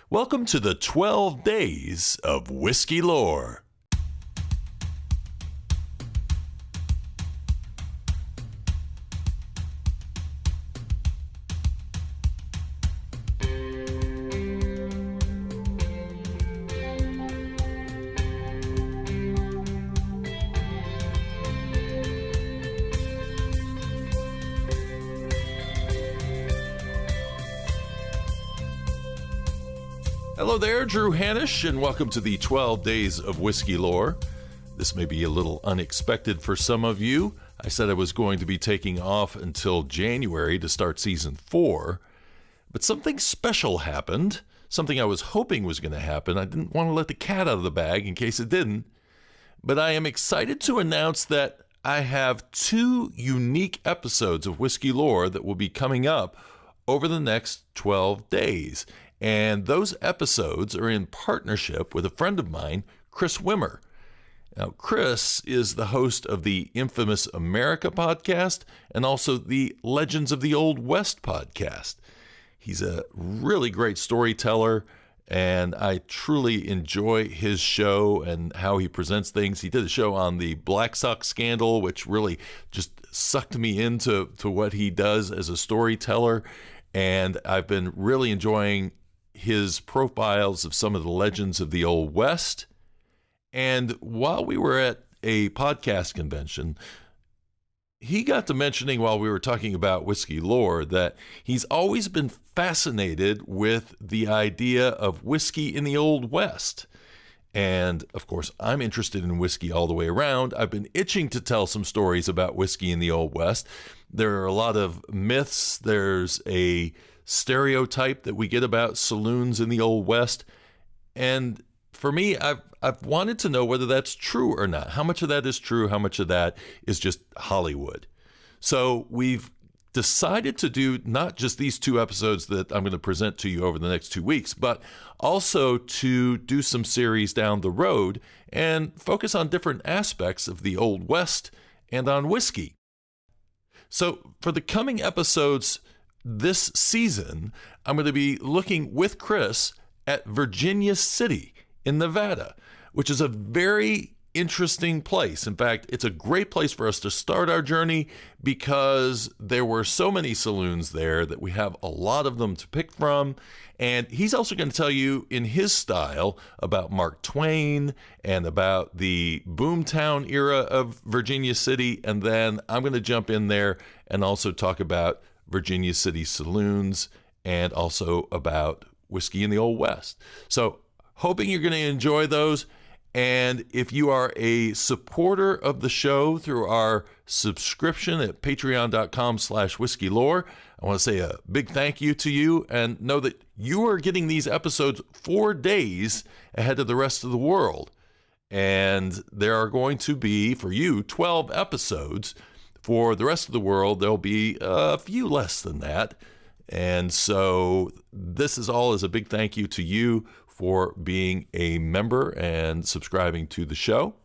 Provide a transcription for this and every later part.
Welcome to the 12 Days of Whiskey Lore. Hello there, Drew Hanish, and welcome to the 12 Days of Whiskey Lore. This may be a little unexpected for some of you. I said I was going to be taking off until January to start season 4, but something special happened, something I was hoping was going to happen. I didn't want to let the cat out of the bag in case it didn't, but I am excited to announce that I have 2 unique episodes of Whiskey Lore that will be coming up over the next 12 days. And those episodes are in partnership with a friend of mine, Chris Wimmer. Now, Chris is the host of the infamous America podcast and also the Legends of the Old West podcast. He's a really great storyteller, and I truly enjoy his show and how he presents things. He did a show on the Black Sox scandal, which really just sucked me into what he does as a storyteller. And I've been really enjoying his profiles of some of the legends of the Old West. And while we were at a podcast convention, he got to mentioning while we were talking about whiskey lore that he's always been fascinated with the idea of whiskey in the Old West. And of course, I'm interested in whiskey all the way around. I've been itching to tell some stories about whiskey in the Old West. There are a lot of myths. There's a stereotype that we get about saloons in the Old West. And for me, I've wanted to know whether that's true or not. How much of that is true? How much of that is just Hollywood? So we've decided to do not just these 2 episodes that I'm going to present to you over the next 2 weeks, but also to do some series down the road and focus on different aspects of the Old West and on whiskey. So for the coming episodes this season, I'm going to be looking with Chris at Virginia City in Nevada, which is a very interesting place. In fact, it's a great place for us to start our journey because there were so many saloons there that we have a lot of them to pick from. And he's also going to tell you in his style about Mark Twain and about the boomtown era of Virginia City. And then I'm going to jump in there and also talk about Virginia City saloons and also about whiskey in the Old West. So hoping you're going to enjoy those. And if you are a supporter of the show through our subscription at patreon.com/whiskeylore, I want to say a big thank you to you and know that you are getting these episodes 4 days ahead of the rest of the world. And there are going to be, for you, 12 episodes. For the rest of the world, there'll be a few less than that. And so this is all as a big thank you to you for being a member and subscribing to the show.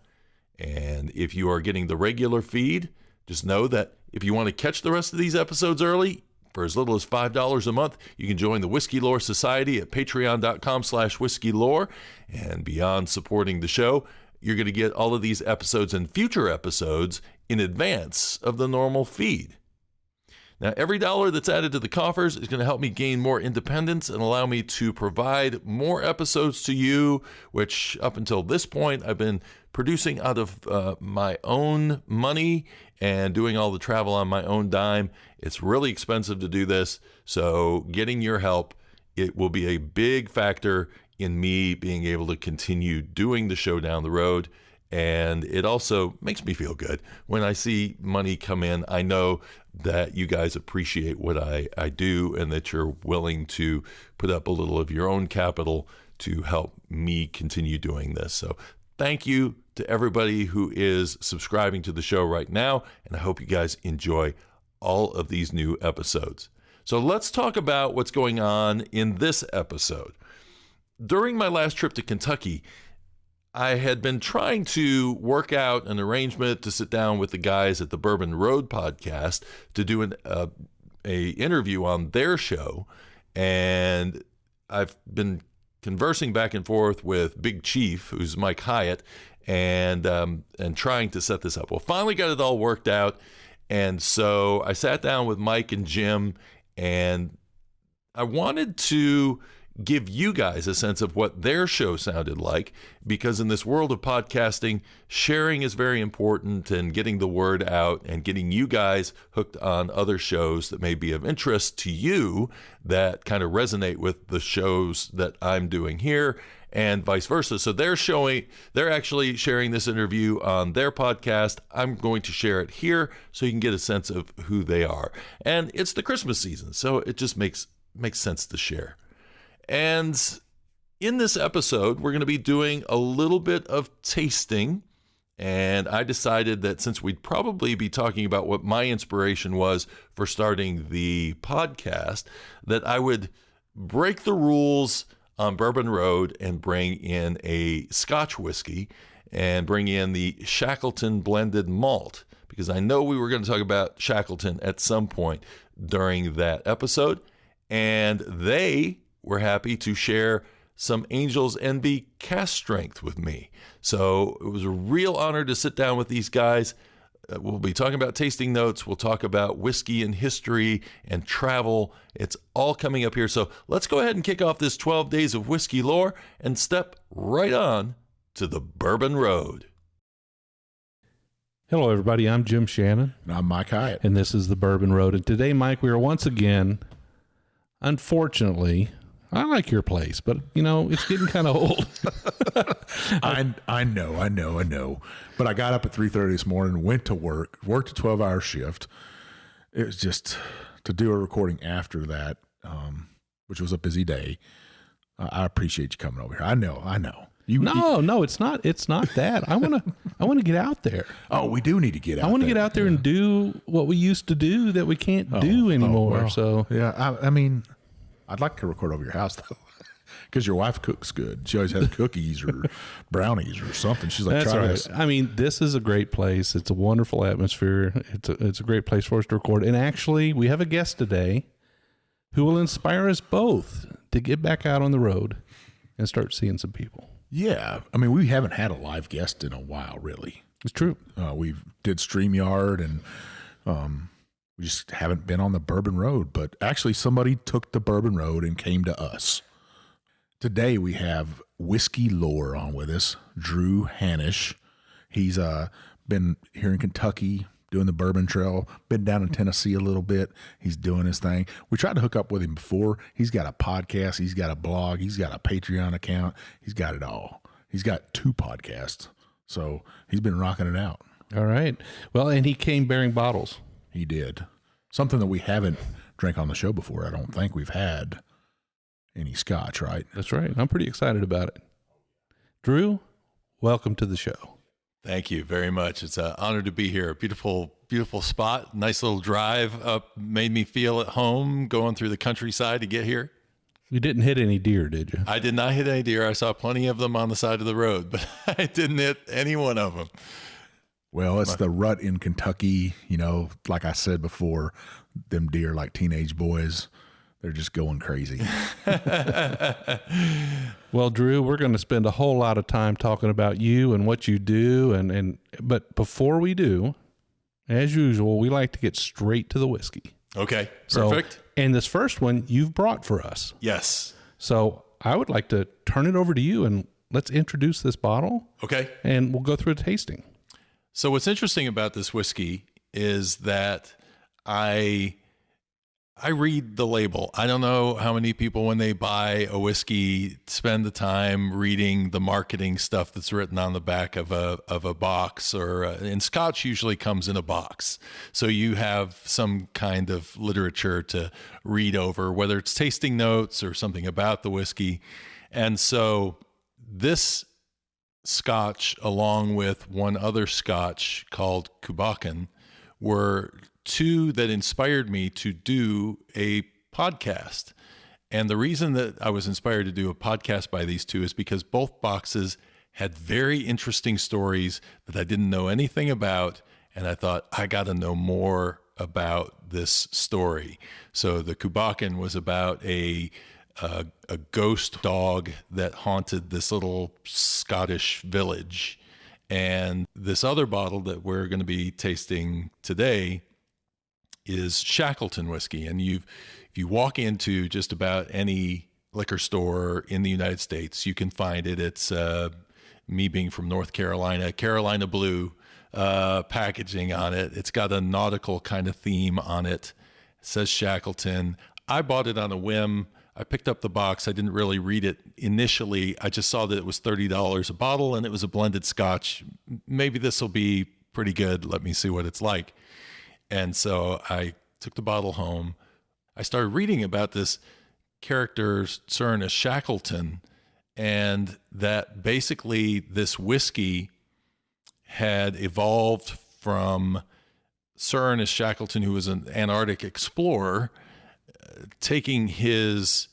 And if you are getting the regular feed, just know that if you want to catch the rest of these episodes early, for as little as $5 a month, you can join the Whiskey Lore Society at patreon.com/whiskeylore. And beyond supporting the show, you're going to get all of these episodes and future episodes in advance of the normal feed. Now, every dollar that's added to the coffers is going to help me gain more independence and allow me to provide more episodes to you, which up until this point, I've been producing out of my own money and doing all the travel on my own dime. It's really expensive to do this, so getting your help, it will be a big factor in me being able to continue doing the show down the road. And it also makes me feel good when I see money come in. I know that you guys appreciate what I do and that you're willing to put up a little of your own capital to help me continue doing this. So thank you to everybody who is subscribing to the show right now. And I hope you guys enjoy all of these new episodes. So let's talk about what's going on in this episode. During my last trip to Kentucky, I had been trying to work out an arrangement to sit down with the guys at the Bourbon Road podcast to do an interview on their show. And I've been conversing back and forth with Big Chief, who's Mike Hyatt, and trying to set this up. Well, finally got it all worked out. And so I sat down with Mike and Jim, and I wanted to give you guys a sense of what their show sounded like, because in this world of podcasting, sharing is very important, and getting the word out and getting you guys hooked on other shows that may be of interest to you that kind of resonate with the shows that I'm doing here, and vice versa. So they're actually sharing this interview on their podcast. I'm going to share it here so you can get a sense of who they are. And it's the Christmas season, so it just makes sense to share. And in this episode, we're going to be doing a little bit of tasting. And I decided that since we'd probably be talking about what my inspiration was for starting the podcast, that I would break the rules on Bourbon Road and bring in a Scotch whiskey and bring in the Shackleton blended malt, because I know we were going to talk about Shackleton at some point during that episode. And they were happy to share some Angel's Envy cast strength with me. So it was a real honor to sit down with these guys. We'll be talking about tasting notes. We'll talk about whiskey and history and travel. It's all coming up here. So let's go ahead and kick off this 12 days of whiskey lore and step right on to the Bourbon Road. Hello, everybody. I'm Jim Shannon. And I'm Mike Hyatt. And this is the Bourbon Road. And today, Mike, we are once again, unfortunately, I like your place, but, it's getting kind of old. I know. But I got up at 3:30 this morning, went to work, worked a 12-hour shift. It was just to do a recording after that, which was a busy day. I appreciate you coming over here. I know. No, it's not. It's not that. I want to get out there. Oh, we do need to get out there. I want to get out there and do what we used to do that we can't do anymore. Well, so yeah, I mean, I'd like to record over your house though, because your wife cooks good. She always has cookies or brownies or something. She's like, that's try right. this. I mean, this is a great place. It's a wonderful atmosphere. It's a great place for us to record. And actually, we have a guest today who will inspire us both to get back out on the road and start seeing some people. Yeah, I mean, we haven't had a live guest in a while, really. It's true. We did StreamYard, and we just haven't been on the Bourbon Road. But actually, somebody took the Bourbon Road and came to us. Today, we have whiskey lore on with us, Drew Hanisch. He's been here in Kentucky doing the Bourbon Trail, been down in Tennessee a little bit. He's doing his thing. We tried to hook up with him before. He's got a podcast. He's got a blog. He's got a Patreon account. He's got it all. He's got 2 podcasts. So he's been rocking it out. All right. Well, and he came bearing bottles. He did. Something that we haven't drank on the show before. I don't think we've had any scotch, right? That's right. I'm pretty excited about it. Drew, welcome to the show. Thank you very much. It's an honor to be here. Beautiful, beautiful spot. Nice little drive up. Made me feel at home going through the countryside to get here. You didn't hit any deer, did you? I did not hit any deer. I saw plenty of them on the side of the road, but I didn't hit any one of them. Well, it's the rut in Kentucky. Like I said before, them deer like teenage boys. They're just going crazy. Well, Drew, we're going to spend a whole lot of time talking about you and what you do. But before we do, as usual, we like to get straight to the whiskey. Okay, perfect. So, and this first one you've brought for us. Yes. So I would like to turn it over to you and let's introduce this bottle. Okay. And we'll go through a tasting. So what's interesting about this whiskey is that I read the label. I don't know how many people, when they buy a whiskey, spend the time reading the marketing stuff that's written on the back of a box, or and Scotch usually comes in a box. So you have some kind of literature to read over, whether it's tasting notes or something about the whiskey. And so this Scotch, along with one other Scotch called Bourbon, were 2 that inspired me to do a podcast. And the reason that I was inspired to do a podcast by these 2 is because both boxes had very interesting stories that I didn't know anything about. And I thought, I got to know more about this story. So the Bourbon was about a a ghost dog that haunted this little Scottish village. And this other bottle that we're going to be tasting today is Shackleton whiskey. And if you walk into just about any liquor store in the United States, you can find it. It's me being from North Carolina, Carolina blue packaging on it. It's got a nautical kind of theme on it. It says Shackleton. I bought it on a whim. I picked up the box. I didn't really read it initially. I just saw that it was $30 a bottle and it was a blended scotch. Maybe this will be pretty good. Let me see what it's like. And so I took the bottle home. I started reading about this character, Sir Ernest Shackleton, and that basically this whiskey had evolved from Sir Ernest Shackleton, who was an Antarctic explorer, taking his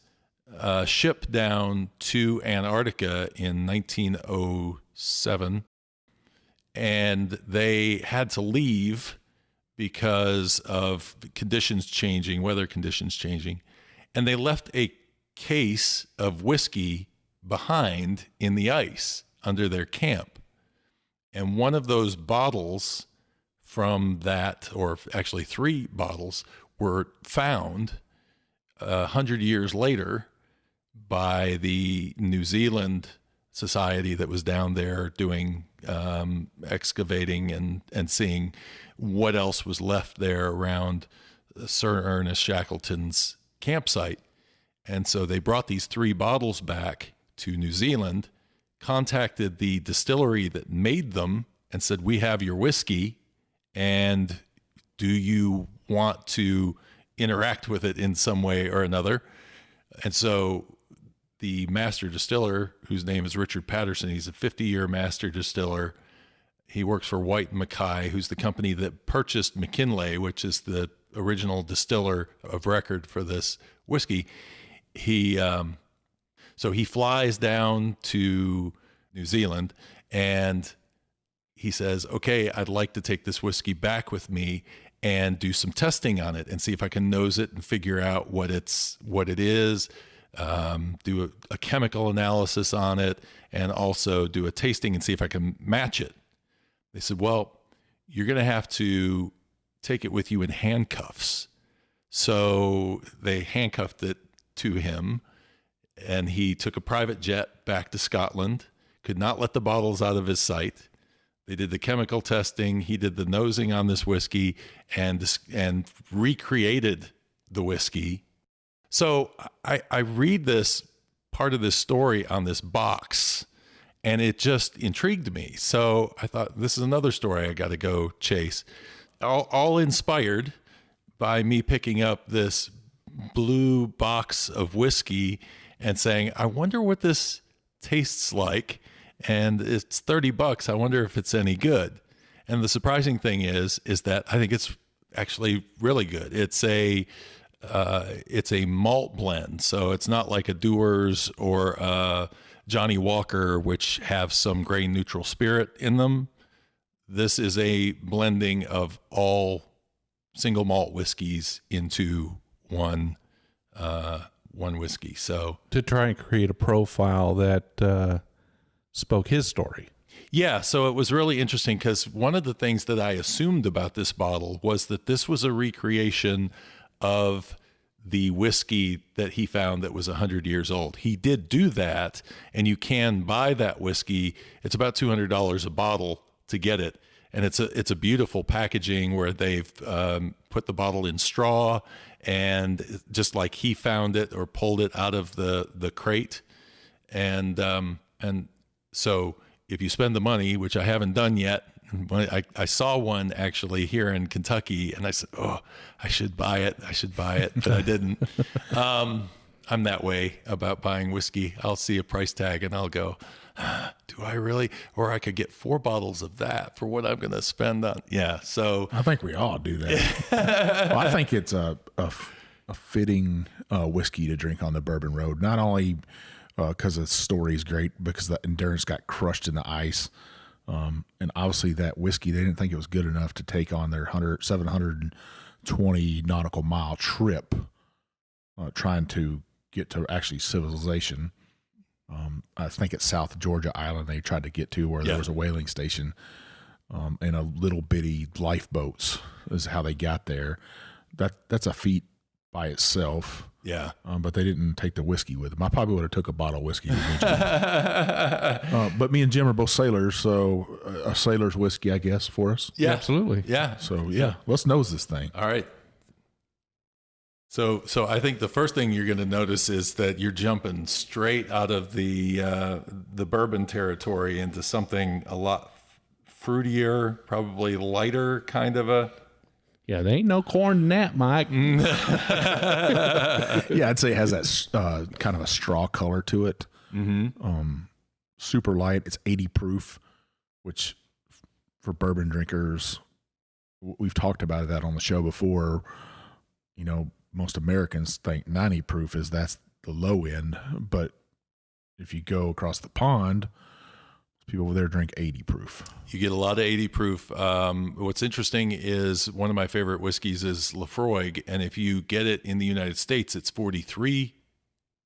ship down to Antarctica in 1907, and they had to leave because of conditions changing, weather conditions changing, and they left a case of whiskey behind in the ice under their camp. And one of those bottles from that, or actually 3 bottles, were found 100 years later by the New Zealand society that was down there doing excavating and seeing what else was left there around Sir Ernest Shackleton's campsite. And so they brought these 3 bottles back to New Zealand, contacted the distillery that made them and said, "We have your whiskey, and do you want to interact with it in some way or another?" And so the master distiller, whose name is Richard Patterson, he's a 50-year master distiller. He works for White & Mackay, who's the company that purchased McKinley, which is the original distiller of record for this whiskey. So he flies down to New Zealand and he says, "Okay, I'd like to take this whiskey back with me and do some testing on it and see if I can nose it and figure out what it is, do a chemical analysis on it, and also do a tasting and see if I can match it." They said, "Well, you're going to have to take it with you in handcuffs." So they handcuffed it to him, and he took a private jet back to Scotland, could not let the bottles out of his sight. They did the chemical testing. He did the nosing on this whiskey and recreated the whiskey. So I read this part of this story on this box, and it just intrigued me. So I thought, this is another story I got to go chase. All inspired by me picking up this blue box of whiskey and saying, I wonder what this tastes like. And it's $30. I wonder if it's any good. And the surprising thing is that I think it's actually really good. It's a malt blend. So it's not like a Dewar's or a Johnny Walker, which have some grain neutral spirit in them. This is a blending of all single malt whiskeys into one whiskey. So to try and create a profile that spoke his story. Yeah, so it was really interesting because one of the things that I assumed about this bottle was that this was a recreation of the whiskey that he found that was 100 years old. He did do that, and you can buy that whiskey. It's about $200 a bottle to get it, and it's a beautiful packaging where they've put the bottle in straw, and just like he found it or pulled it out of the crate, and so if you spend the money, which I haven't done yet, I saw one actually here in Kentucky, and I said, "Oh, I should buy it, but I didn't." I'm that way about buying whiskey. I'll see a price tag and I'll go, "Do I really?" Or I could get 4 bottles of that for what I'm going to spend on. Yeah, so I think we all do that. Well, I think it's a fitting whiskey to drink on the Bourbon Road, not only because the story is great, because the Endurance got crushed in the ice. And obviously that whiskey, they didn't think it was good enough to take on their 720 nautical mile trip, trying to get to actually civilization. I think it's South Georgia Island they tried to get to, where there was a whaling station, and a little bitty lifeboats is how they got there. That's a feat by itself. Yeah. But they didn't take the whiskey with them. I probably would have took a bottle of whiskey with me, Jim. But me and Jim are both sailors, so a sailor's whiskey, I guess, for us. Yeah, absolutely. Yeah. So let's nose this thing. All right. So I think the first thing you're going to notice is that you're jumping straight out of the bourbon territory into something a lot fruitier, probably lighter kind of a. Yeah, there ain't no corn in that, Mike. Yeah, I'd say it has that kind of a straw color to it. Mm-hmm. Super light. It's 80 proof, which for bourbon drinkers, we've talked about that on the show before. You know, most Americans think 90 proof that's the low end, but if you go across the pond, people over there drink 80 proof. You get a lot of 80 proof. What's interesting is one of my favorite whiskeys is Lafroig, and if you get it in the United States, it's 43%.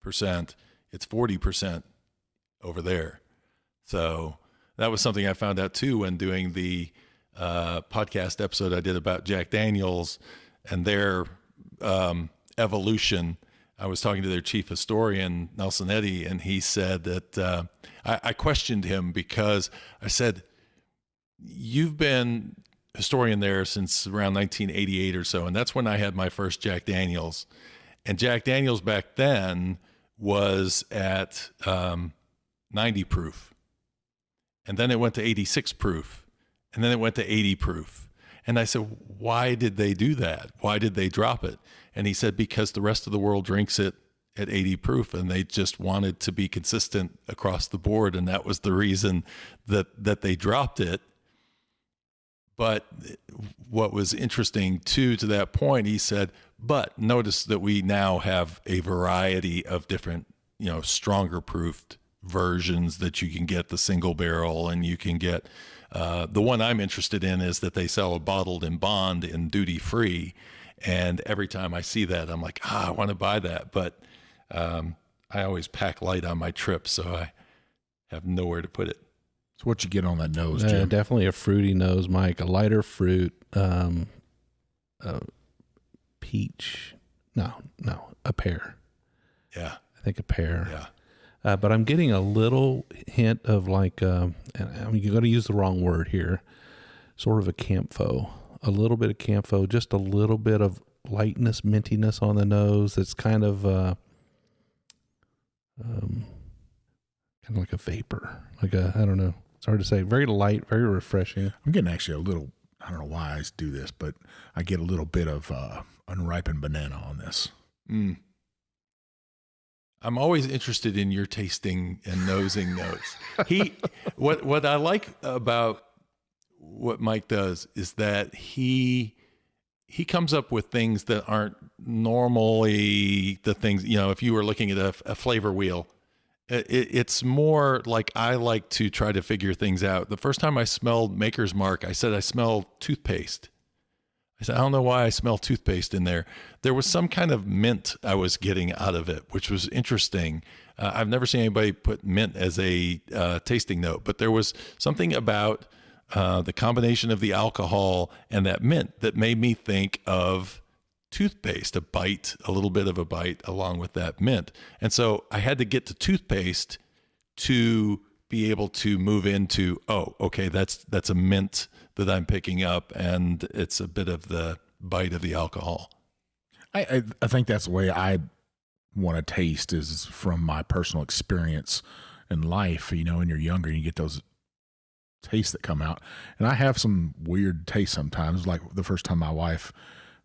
It's 40% over there. So that was something I found out too when doing the podcast episode I did about Jack Daniels and their evolution. I was talking to their chief historian, Nelson Eddy, and he said that I questioned him because I said, you've been historian there since around 1988 or so, and that's when I had my first Jack Daniels. And Jack Daniels back then was at 90 proof. And then it went to 86 proof. And then it went to 80 proof. And I said, why did they do that? Why did they drop it? And he said, because the rest of the world drinks it at 80 proof, and they just wanted to be consistent across the board. And that was the reason that they dropped it. But what was interesting too, to that point, he said, but notice that we now have a variety of different, stronger proofed versions that you can get, the single barrel, and you can get, the one I'm interested in is that they sell a bottled in bond in duty free. And every time I see that, I'm like, I want to buy that. But I always pack light on my trips, so I have nowhere to put it. So what you get on that nose, Jim? Definitely a fruity nose, Mike. A lighter fruit, peach. No, a pear. Yeah. I think a pear. Yeah. But I'm getting a little hint of like, and you're going to use the wrong word here, sort of a camphor. A little bit of camphor, just a little bit of lightness, mintiness on the nose. It's kind of like a vapor, I don't know. It's hard to say. Very light, very refreshing. I'm getting actually a little, I don't know why I do this, but I get a little bit of unripened banana on this. Mm. I'm always interested in your tasting and nosing notes. What I like about what Mike does is that he comes up with things that aren't normally the things, if you were looking at a flavor wheel, it's more like I like to try to figure things out. The first time I smelled Maker's Mark, I said, I smell toothpaste. I said, I don't know why I smell toothpaste in there. There was some kind of mint I was getting out of it, which was interesting. I've never seen anybody put mint as a tasting note, but there was something about the combination of the alcohol and that mint that made me think of toothpaste, a little bit of a bite along with that mint. And so I had to get to toothpaste to be able to move into, okay, that's a mint that I'm picking up, and it's a bit of the bite of the alcohol. I think that's the way I want to taste, is from my personal experience in life. When you're younger, you get those tastes that come out, and I have some weird tastes sometimes. Like the first time my wife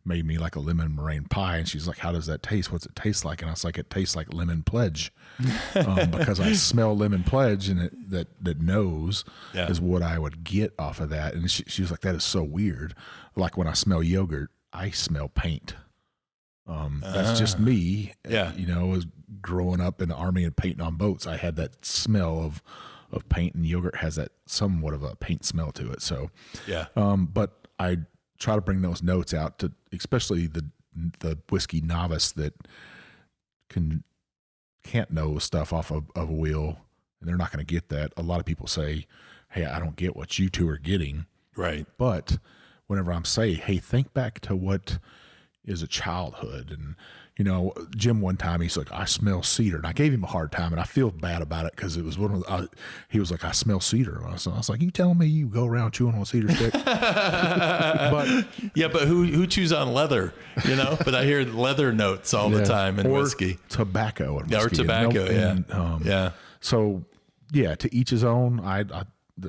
made me like a lemon meringue pie, and she's like, how does that taste? What's it taste like? And I was like, it tastes like lemon pledge, because I smell lemon pledge, and that nose is what I would get off of that. And she was like, that is so weird. Like when I smell yogurt, I smell paint. That's just me. Yeah. As growing up in the Army and painting on boats, I had that smell of paint, and yogurt has that somewhat of a paint smell to it. So, yeah. But I try to bring those notes out to, especially the whiskey novice that can can't know stuff off of a wheel, and they're not going to get that. A lot of people say, hey, I don't get what you two are getting. Right. But whenever I'm saying, hey, think back to what is a childhood. And, Jim, one time he's like, I smell cedar. And I gave him a hard time, and I feel bad about it because it was he was like, I smell cedar. And I was like, you telling me you go around chewing on a cedar stick? But who chews on leather, But I hear leather notes all the time in whiskey. Tobacco and whiskey. Or tobacco, yeah. So, yeah, to each his own.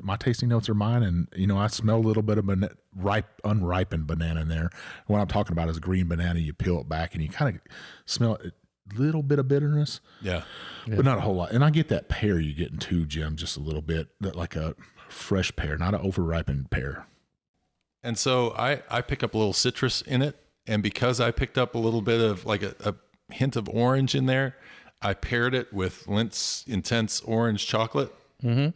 My tasting notes are mine, and I smell a little bit of unripened banana in there. What I'm talking about is a green banana. You peel it back, and you kind of smell a little bit of bitterness, but not a whole lot. And I get that pear you get in too, Jim, just a little bit, like a fresh pear, not an over-ripened pear. And so I pick up a little citrus in it, and because I picked up a little bit of like a hint of orange in there, I paired it with Lindt's Intense Orange Chocolate. Mm-hmm.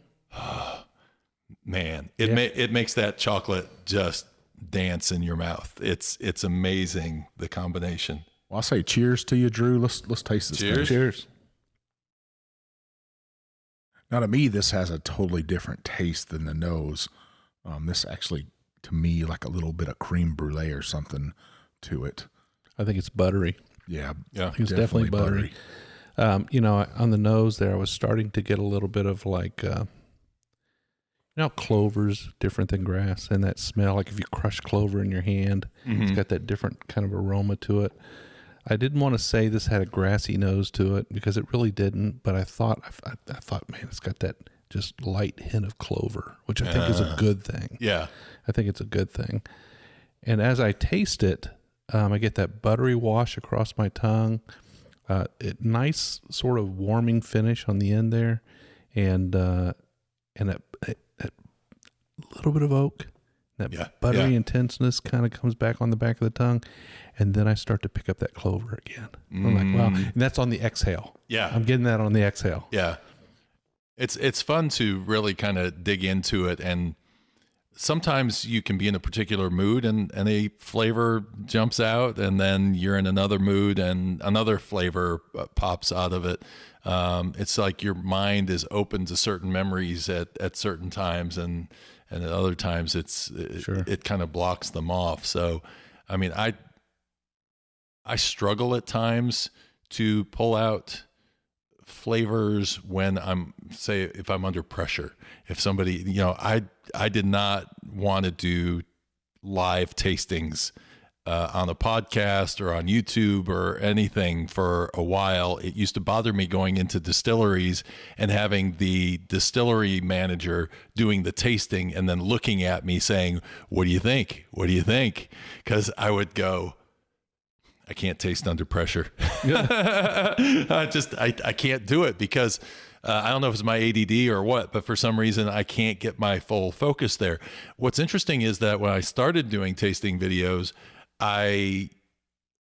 Man, it makes that chocolate just dance in your mouth. It's amazing, the combination. Well, I'll say cheers to you, Drew. Let's taste this. Cheers. Cheers. Now, to me, this has a totally different taste than the nose. This actually, to me, like a little bit of creme brulee or something to it. I think it's buttery. Yeah. I think it's definitely buttery. On the nose there, I was starting to get a little bit of like, clover's different than grass, and that smell, like if you crush clover in your hand, It's got that different kind of aroma to it. I didn't want to say this had a grassy nose to it because it really didn't, but I thought, man, it's got that just light hint of clover, which I think is a good thing. Yeah. I think it's a good thing. And as I taste it, I get that buttery wash across my tongue, nice sort of warming finish on the end there, and a little bit of oak. That buttery intenseness kind of comes back on the back of the tongue, and then I start to pick up that clover again. I'm like, wow, and that's on the exhale. Yeah, I'm getting that on the exhale. Yeah, it's fun to really kind of dig into it, and sometimes you can be in a particular mood and a flavor jumps out, and then you're in another mood and another flavor pops out of it. It's like your mind is open to certain memories at certain times, and at other times it kind of blocks them off. So, I mean, I struggle at times to pull out flavors when if I'm under pressure. If somebody, I did not want to do live tastings on a podcast or on YouTube or anything for a while. It used to bother me going into distilleries and having the distillery manager doing the tasting and then looking at me saying, "What do you think? What do you think?" Because I would go, I can't taste under pressure. I can't do it because I don't know if it's my ADD or what, but for some reason I can't get my full focus there. What's interesting is that when I started doing tasting videos, I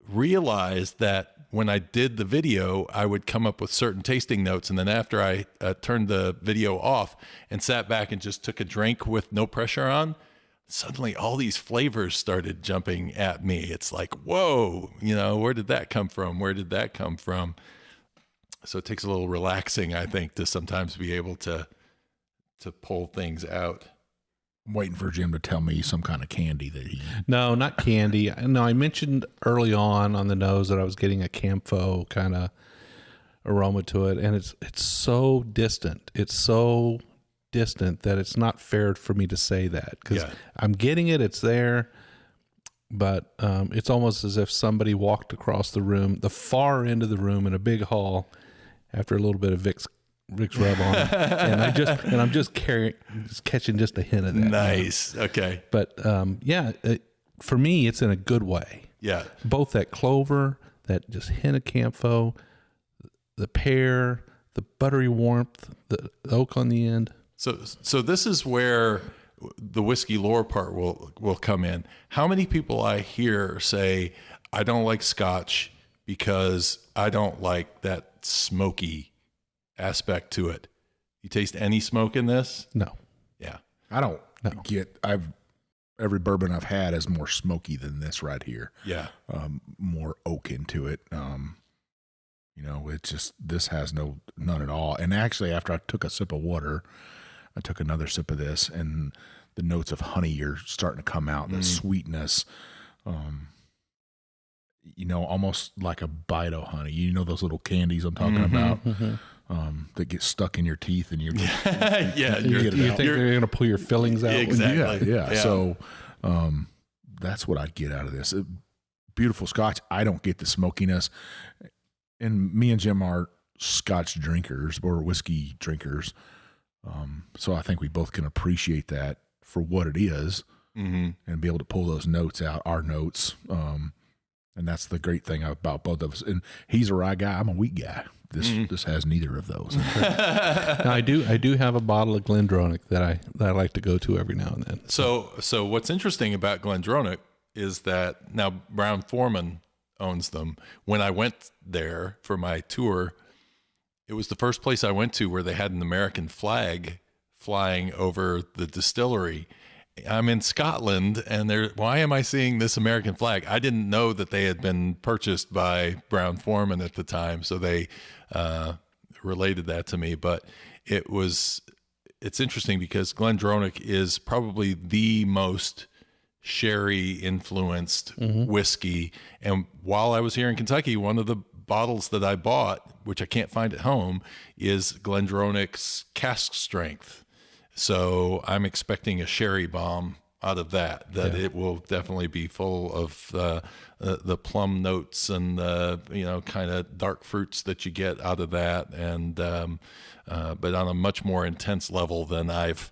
realized that when I did the video, I would come up with certain tasting notes. And then after I turned the video off and sat back and just took a drink with no pressure on, suddenly all these flavors started jumping at me. It's like, whoa, where did that come from? Where did that come from? So it takes a little relaxing, I think, to sometimes be able to pull things out. I'm waiting for Jim to tell me some kind of candy that he... No, not candy. No, I mentioned early on the nose that I was getting a camphor kind of aroma to it, and it's so distant. It's so distant that it's not fair for me to say that because I'm getting it. It's there, but it's almost as if somebody walked across the room, the far end of the room in a big hall, after a little bit of Vicks rub on it, and I'm just catching just a hint of that. Nice. Okay. But for me, it's in a good way. Yeah. Both that clover, that just hint of camphor, the pear, the buttery warmth, the oak on the end. So this is where the whiskey lore part will come in. How many people I hear say, I don't like Scotch because I don't like that smoky aspect to it. You taste any smoke in this? No. Yeah. I don't get, every bourbon I've had is more smoky than this right here. Yeah. More oak into it. It's just, this has none at all. And actually, after I took a sip of water, I took another sip of this, and the notes of honey are starting to come out, the sweetness, almost like a bite of honey. Those little candies I'm talking about that get stuck in your teeth, and you think they're going to pull your fillings out. Exactly. Yeah. So that's what I'd get out of this. Beautiful Scotch. I don't get the smokiness. And me and Jim are Scotch drinkers or whiskey drinkers. So I think we both can appreciate that for what it is and be able to pull those notes out, our notes. And that's the great thing about both of us. And he's a rye guy. I'm a wheat guy. This has neither of those. Now, I do have a bottle of Glendronic that I like to go to every now and then. So what's interesting about Glendronic is that now Brown-Forman owns them. When I went there for my tour, it was the first place I went to where they had an American flag flying over the distillery. I'm in Scotland, and why am I seeing this American flag? I didn't know that they had been purchased by Brown-Forman at the time, so they related that to me. But it's interesting because Glendronic is probably the most sherry influenced whiskey. And while I was here in Kentucky, one of the bottles that I bought, which I can't find at home, is Glendronic's cask strength. So I'm expecting a sherry bomb out of that it will definitely be full of the plum notes and the kind of dark fruits that you get out of that, and but on a much more intense level than I've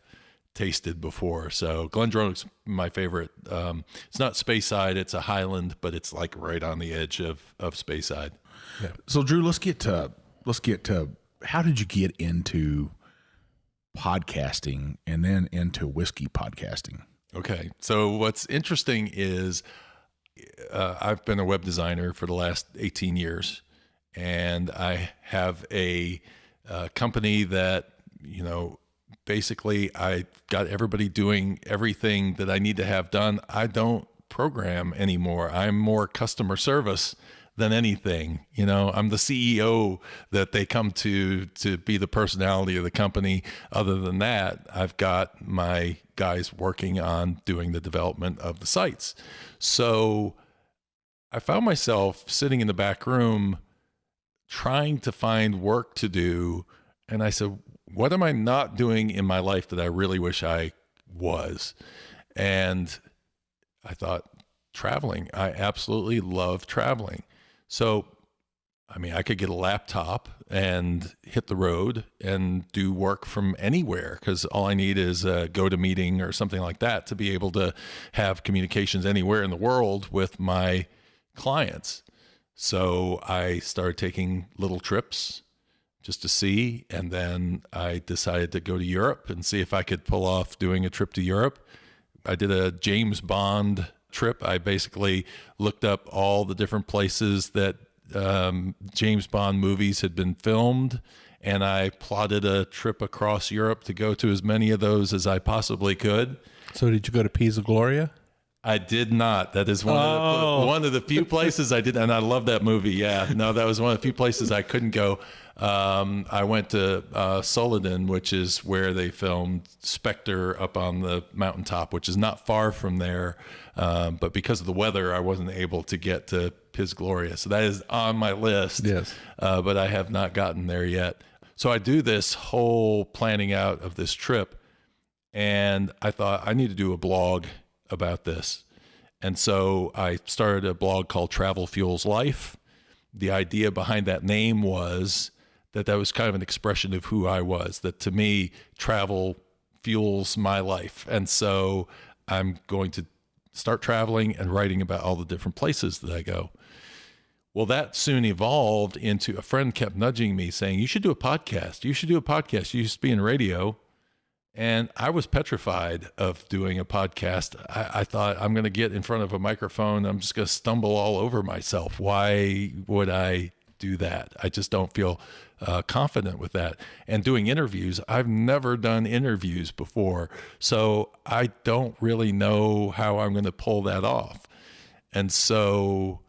tasted before. So Glendronic's my favorite. It's not Speyside, it's a Highland, but it's like right on the edge of Speyside. Yeah. So Drew, let's get to how did you get into podcasting and then into whiskey podcasting? Okay. So what's interesting is I've been a web designer for the last 18 years, and I have a company that, basically I got everybody doing everything that I need to have done. I don't program anymore. I'm more customer service than anything. I'm the CEO that they come to be the personality of the company. Other than that, I've got my guys working on doing the development of the sites. So I found myself sitting in the back room trying to find work to do. And I said, what am I not doing in my life that I really wish I was? And I thought, traveling. I absolutely love traveling. So, I could get a laptop and hit the road and do work from anywhere, because all I need is a GoToMeeting or something like that to be able to have communications anywhere in the world with my clients. So I started taking little trips just to see, and then I decided to go to Europe and see if I could pull off doing a trip to Europe. I did a James Bond trip. I basically looked up all the different places that James Bond movies had been filmed, and I plotted a trip across Europe to go to as many of those as I possibly could. So did you go to Pisa Gloria? I did not. That is one of the few places I did, and I love that movie. Yeah, no, that was one of the few places I couldn't go. I went to Soledin, which is where they filmed Spectre up on the mountaintop, which is not far from there. But because of the weather, I wasn't able to get to Piz Gloria. So that is on my list. Yes. But I have not gotten there yet. So I do this whole planning out of this trip, and I thought I need to do a blog about this. And so I started a blog called Travel Fuels Life. The idea behind that name was that was kind of an expression of who I was, that to me, travel fuels my life. And so I'm going to start traveling and writing about all the different places that I go. Well, that soon evolved into, a friend kept nudging me saying, you should do a podcast. You should do a podcast. You used to be in radio. And I was petrified of doing a podcast. I thought, I'm going to get in front of a microphone. I'm just going to stumble all over myself. Why would I do that? I just don't feel confident with that. And doing interviews, I've never done interviews before. So I don't really know how I'm going to pull that off. And so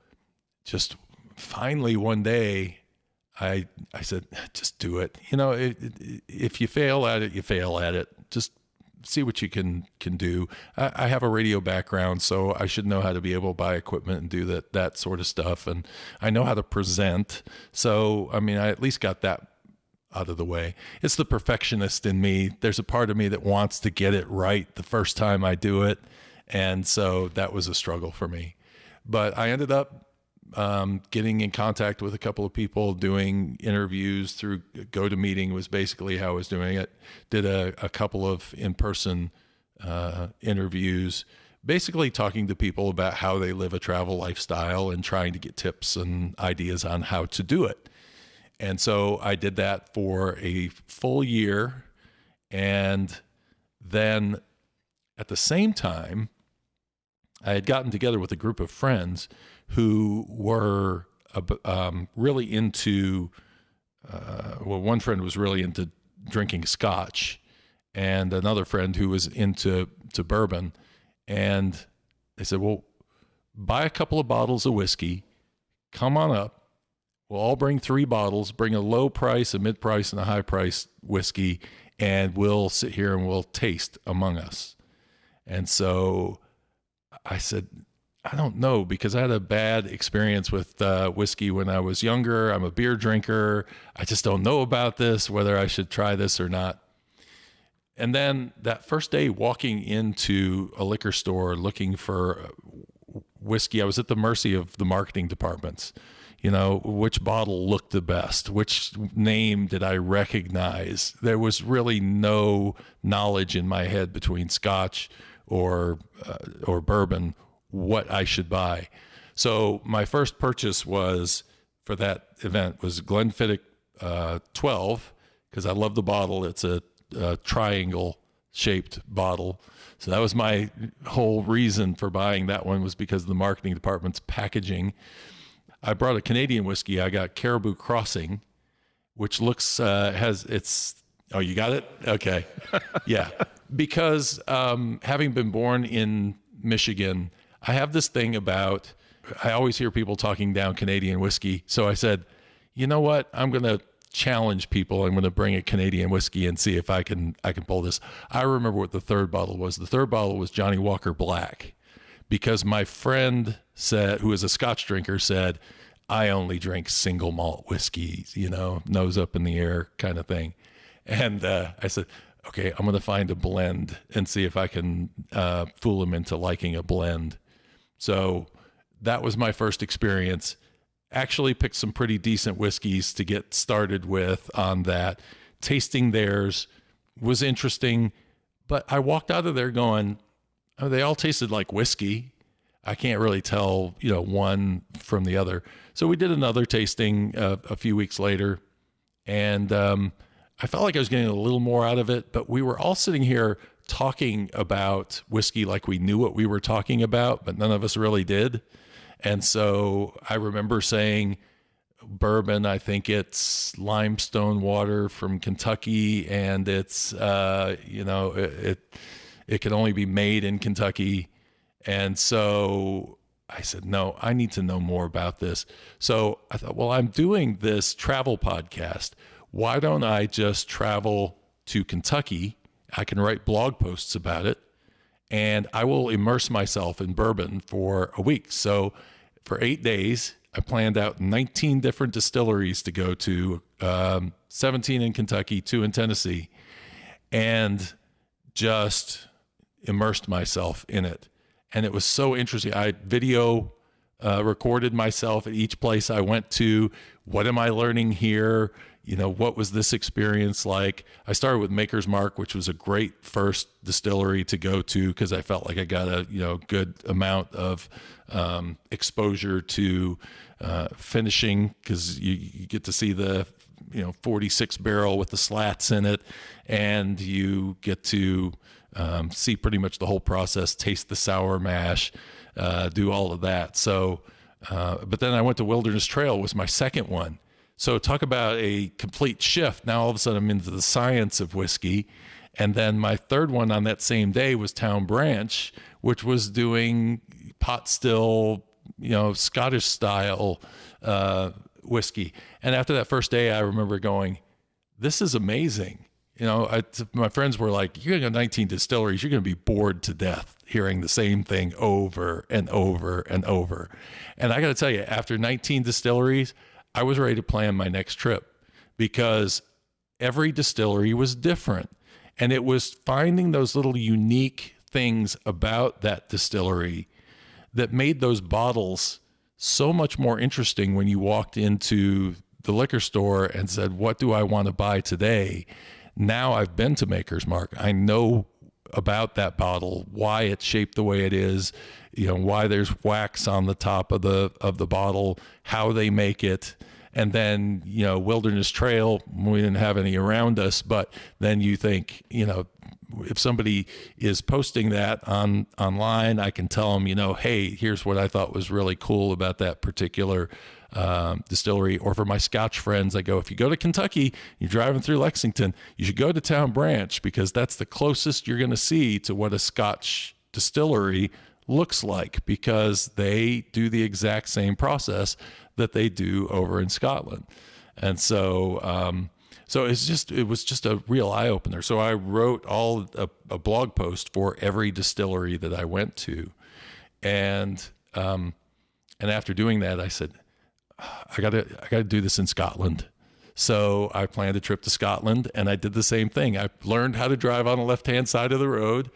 just finally one day, I said, just do it. If you fail at it, you fail at it. Just see what you can do. I have a radio background, so I should know how to be able to buy equipment and do that sort of stuff. And I know how to present. So, I mean, I at least got that out of the way. It's the perfectionist in me. There's a part of me that wants to get it right the first time I do it. And so that was a struggle for me. But I ended up getting in contact with a couple of people, doing interviews through GoToMeeting was basically how I was doing it. Did a couple of in-person interviews, basically talking to people about how they live a travel lifestyle and trying to get tips and ideas on how to do it. And so I did that for a full year. And then at the same time, I had gotten together with a group of friends who were really into, one friend was really into drinking scotch, and another friend who was into bourbon. And they said, well, buy a couple of bottles of whiskey, come on up. We'll all bring 3 bottles, bring a low price, a mid price, and a high price whiskey, and we'll sit here and we'll taste among us. And so I said, I don't know, because I had a bad experience with whiskey when I was younger. I'm a beer drinker. I just don't know about this, whether I should try this or not. And then that first day walking into a liquor store looking for whiskey, I was at the mercy of the marketing departments. Which bottle looked the best? Which name did I recognize? There was really no knowledge in my head between scotch or bourbon, what I should buy. So my first purchase was for that event was Glenfiddich 12, because I love the bottle. It's a triangle shaped bottle. So that was my whole reason for buying that one, was because of the marketing department's packaging. I brought a Canadian whiskey. I got Caribou Crossing, which looks, oh, you got it? Okay. Yeah. Because having been born in Michigan, I have this thing about, I always hear people talking down Canadian whiskey. So I said, you know what? I'm going to challenge people. I'm going to bring a Canadian whiskey and see if I can pull this. I remember what the third bottle was. The third bottle was Johnny Walker Black, because my friend said, who is a Scotch drinker, said, I only drink single malt whiskeys, nose up in the air kind of thing. And I said, okay, I'm going to find a blend and see if I can fool him into liking a blend. So that was my first experience. Actually picked some pretty decent whiskeys to get started with on that. Tasting theirs was interesting, but I walked out of there going, oh, they all tasted like whiskey. I can't really tell, one from the other. So we did another tasting a few weeks later, and I felt like I was getting a little more out of it, but we were all sitting here talking about whiskey like we knew what we were talking about, but none of us really did. And so I remember saying bourbon, I think it's limestone water from Kentucky, and it's, it can only be made in Kentucky. And so I said, no, I need to know more about this. So I thought, well, I'm doing this travel podcast. Why don't I just travel to Kentucky? I can write blog posts about it, and I will immerse myself in bourbon for a week. So for 8 days, I planned out 19 different distilleries to go to, 17 in Kentucky, 2 in Tennessee, and just immersed myself in it. And it was so interesting. I video recorded myself at each place I went to. What am I learning here? What was this experience like? I started with Maker's Mark, which was a great first distillery to go to, because I felt like I got a good amount of exposure to finishing, because you get to see the 46 barrel with the slats in it, and you get to see pretty much the whole process, taste the sour mash, do all of that. So, but then I went to Wilderness Trail, was my second one. So talk about a complete shift. Now all of a sudden I'm into the science of whiskey. And then my third one on that same day was Town Branch, which was doing pot still, Scottish style whiskey. And after that first day, I remember going, this is amazing. My friends were like, you're going to go 19 distilleries. You're going to be bored to death hearing the same thing over and over and over. And I got to tell you, after 19 distilleries, I was ready to plan my next trip because every distillery was different. And it was finding those little unique things about that distillery that made those bottles so much more interesting when you walked into the liquor store and said, what do I want to buy today? Now I've been to Maker's Mark. I know about that bottle, why it's shaped the way it is, why there's wax on the top of the bottle, how they make it. And then, Wilderness Trail, we didn't have any around us, but then you think, if somebody is posting that online, I can tell them, hey, here's what I thought was really cool about that particular distillery. Or for my Scotch friends, I go, if you go to Kentucky, you're driving through Lexington, you should go to Town Branch because that's the closest you're going to see to what a Scotch distillery looks like, because they do the exact same process that they do over in Scotland. And so it was just a real eye opener. So I wrote a blog post for every distillery that I went to. And after doing that, I said, I gotta do this in Scotland. So I planned a trip to Scotland, and I did the same thing. I learned how to drive on the left-hand side of the road,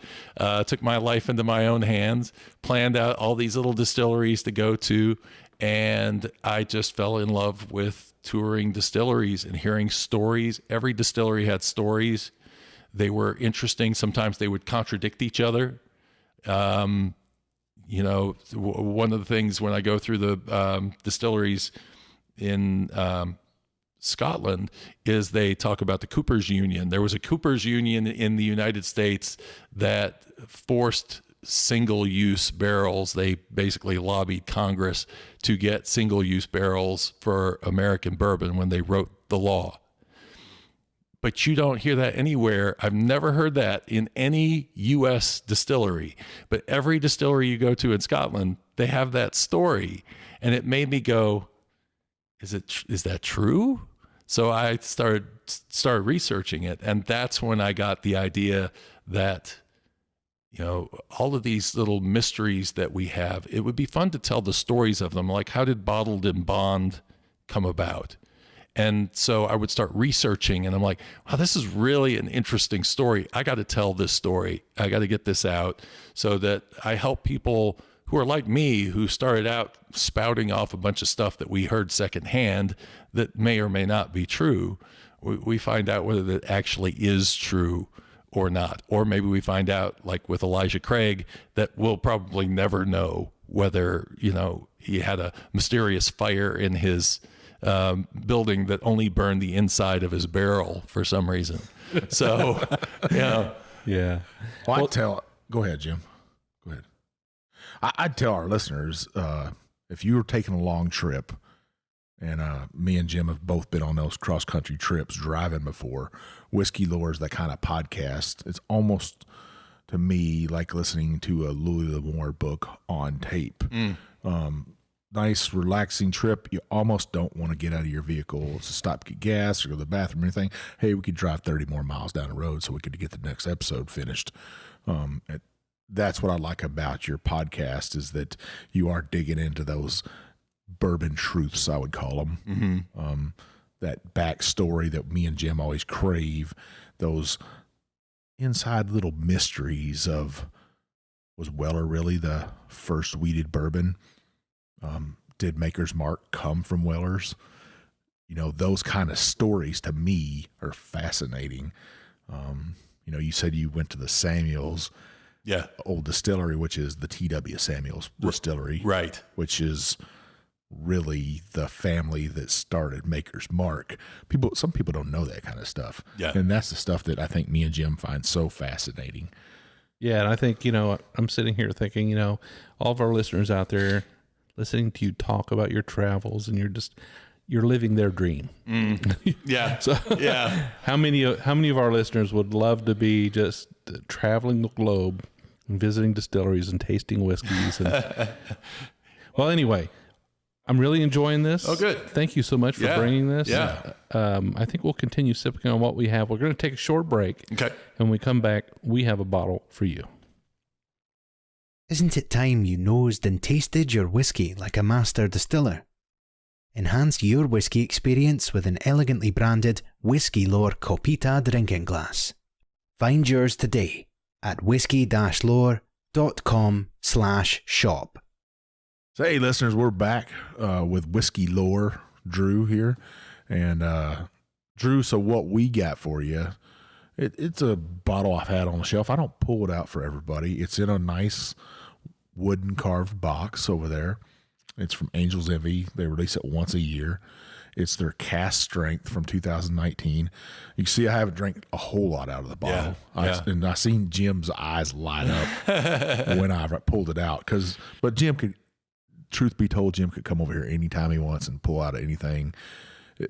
took my life into my own hands, planned out all these little distilleries to go to, and I just fell in love with touring distilleries and hearing stories. Every distillery had stories. They were interesting. Sometimes they would contradict each other. One of the things when I go through the distilleries in Scotland is they talk about the Coopers Union. There was a Coopers Union in the United States that forced single-use barrels. They basically lobbied Congress to get single-use barrels for American bourbon when they wrote the law. But you don't hear that anywhere. I've never heard that in any U.S. distillery. But every distillery you go to in Scotland, they have that story. And it made me go, is that true? So I started researching it. And that's when I got the idea that, all of these little mysteries that we have, it would be fun to tell the stories of them. Like, how did bottled in bond come about? And so I would start researching, and I'm like, wow, this is really an interesting story. I got to tell this story. I got to get this out so that I help people who are like me, who started out spouting off a bunch of stuff that we heard secondhand that may or may not be true. We find out whether that actually is true or not. Or maybe we find out, like with Elijah Craig, that we'll probably never know whether, he had a mysterious fire in his building that only burned the inside of his barrel for some reason. So, Yeah. Well, go ahead, Jim. Go ahead. I'd tell our listeners, if you were taking a long trip, and me and Jim have both been on those cross-country trips driving before, Whiskey Lore is that kind of podcast. It's almost, to me, like listening to a Louis L'Amour book on tape. Nice, relaxing trip. You almost don't want to get out of your vehicle to stop, get gas, or go to the bathroom or anything. Hey, we could drive 30 more miles down the road so we could get the next episode finished. That's what I like about your podcast, is that you are digging into those bourbon truths, I would call them. Mm-hmm. That backstory that me and Jim always crave, those inside little mysteries of, was Weller really the first wheated bourbon? Did Maker's Mark come from Weller's? Those kind of stories to me are fascinating. You said you went to the Samuels old distillery, which is the T.W. Samuels distillery, right? Which is really the family that started Maker's Mark. Some people don't know that kind of stuff. Yeah. And that's the stuff that I think me and Jim find so fascinating. Yeah. And I think, I'm sitting here thinking, all of our listeners out there listening to you talk about your travels, and you're living their dream. Yeah. So yeah. How many of our listeners would love to be just traveling the globe and visiting distilleries and tasting whiskeys? And well, anyway, I'm really enjoying this. Oh, good. Thank you so much for bringing this. Yeah. I think we'll continue sipping on what we have. We're going to take a short break. Okay. And when we come back, we have a bottle for you. Isn't it time you nosed and tasted your whiskey like a master distiller? Enhance your whiskey experience with an elegantly branded Whiskey Lore Copita drinking glass. Find yours today at whiskey-lore.com/shop. So, hey, listeners, we're back with Whiskey Lore, Drew here. And Drew, so what we got for you, it's a bottle I've had on the shelf. I don't pull it out for everybody. It's in a nice wooden carved box over there. It's from Angel's Envy. They release it once a year. It's their cast strength from 2019. You can see I haven't drank a whole lot out of the bottle. And I seen Jim's eyes light up when I pulled it out. But Jim could, truth be told, Jim could come over here anytime he wants and pull out anything.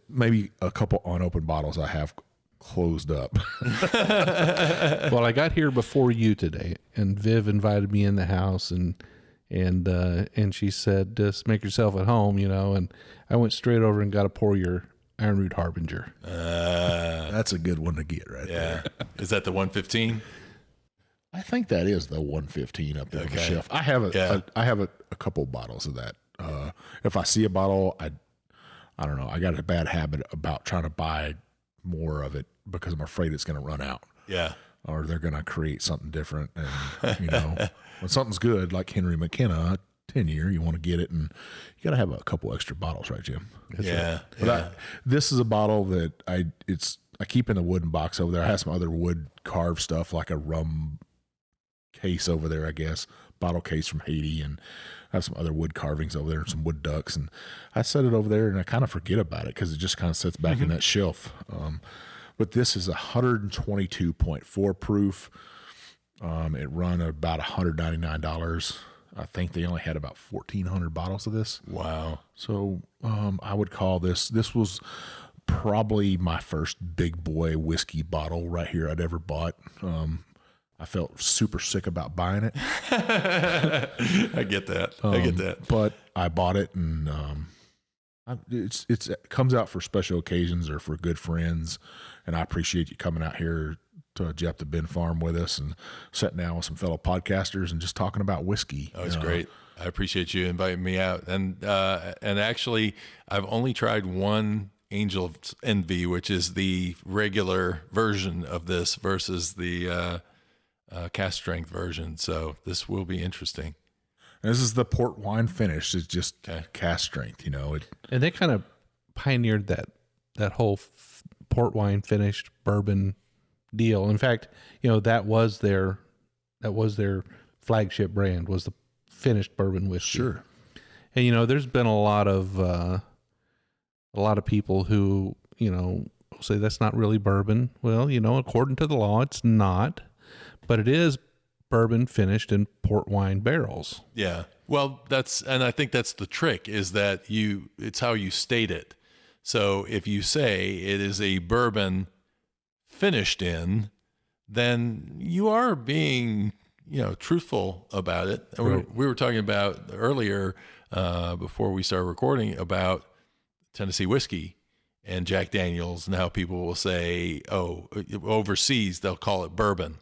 Maybe a couple unopened bottles I have closed up. Well, I got here before you today, and Viv invited me in the house, and she said, just make yourself at home, and I went straight over and got to pour your Iron Root Harbinger. That's a good one to get right there. Is that the 115? I think that is the 115 up there on the shelf. I have a couple bottles of that. If I see a bottle, I don't know. I got a bad habit about trying to buy more of it because I'm afraid it's going to run out. Yeah. Or they're going to create something different. And, when something's good, like Henry McKenna, 10-year, you want to get it. And you got to have a couple extra bottles, right, Jim? That's right. But this is a bottle that I keep in the wooden box over there. I have some other wood carved stuff, like a rum case over there, I guess, bottle case from Haiti, and I have some other wood carvings over there and some wood ducks, and I set it over there and I kind of forget about it because it just kind of sits back in that shelf. But this is 122.4 proof. It run about $199. I think they only had about 1,400 bottles of this. Wow. So I would call this was probably my first big boy whiskey bottle right here I'd ever bought. I felt super sick about buying it. I get that. But I bought it, and it comes out for special occasions or for good friends. And I appreciate you coming out here to Jeff the Ben Farm with us and sitting down with some fellow podcasters and just talking about whiskey. Oh, it's great. I appreciate you inviting me out. And actually, I've only tried one Angel's Envy, which is the regular version of this versus the cast strength version. So this will be interesting. And this is the port wine finish. It's just cast strength, And they kind of pioneered that whole port wine finished bourbon deal. In fact, that was their flagship brand, was the finished bourbon whiskey. Sure. And there's been a lot of people who say that's not really bourbon. Well, according to the law, it's not. But it is bourbon finished in port wine barrels. Yeah. Well, and I think that's the trick, is that it's how you state it. So if you say it is a bourbon finished in, then you are being, truthful about it. And Right. we were talking about earlier, before we started recording, about Tennessee whiskey and Jack Daniels, and how people will say, overseas, they'll call it bourbon.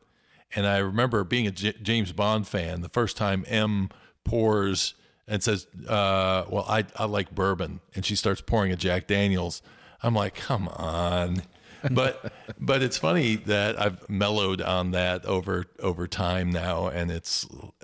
And I remember being a James Bond fan, the first time M pours and says, I like bourbon. And she starts pouring a Jack Daniels. I'm like, come on. But it's funny that I've mellowed on that over time now. And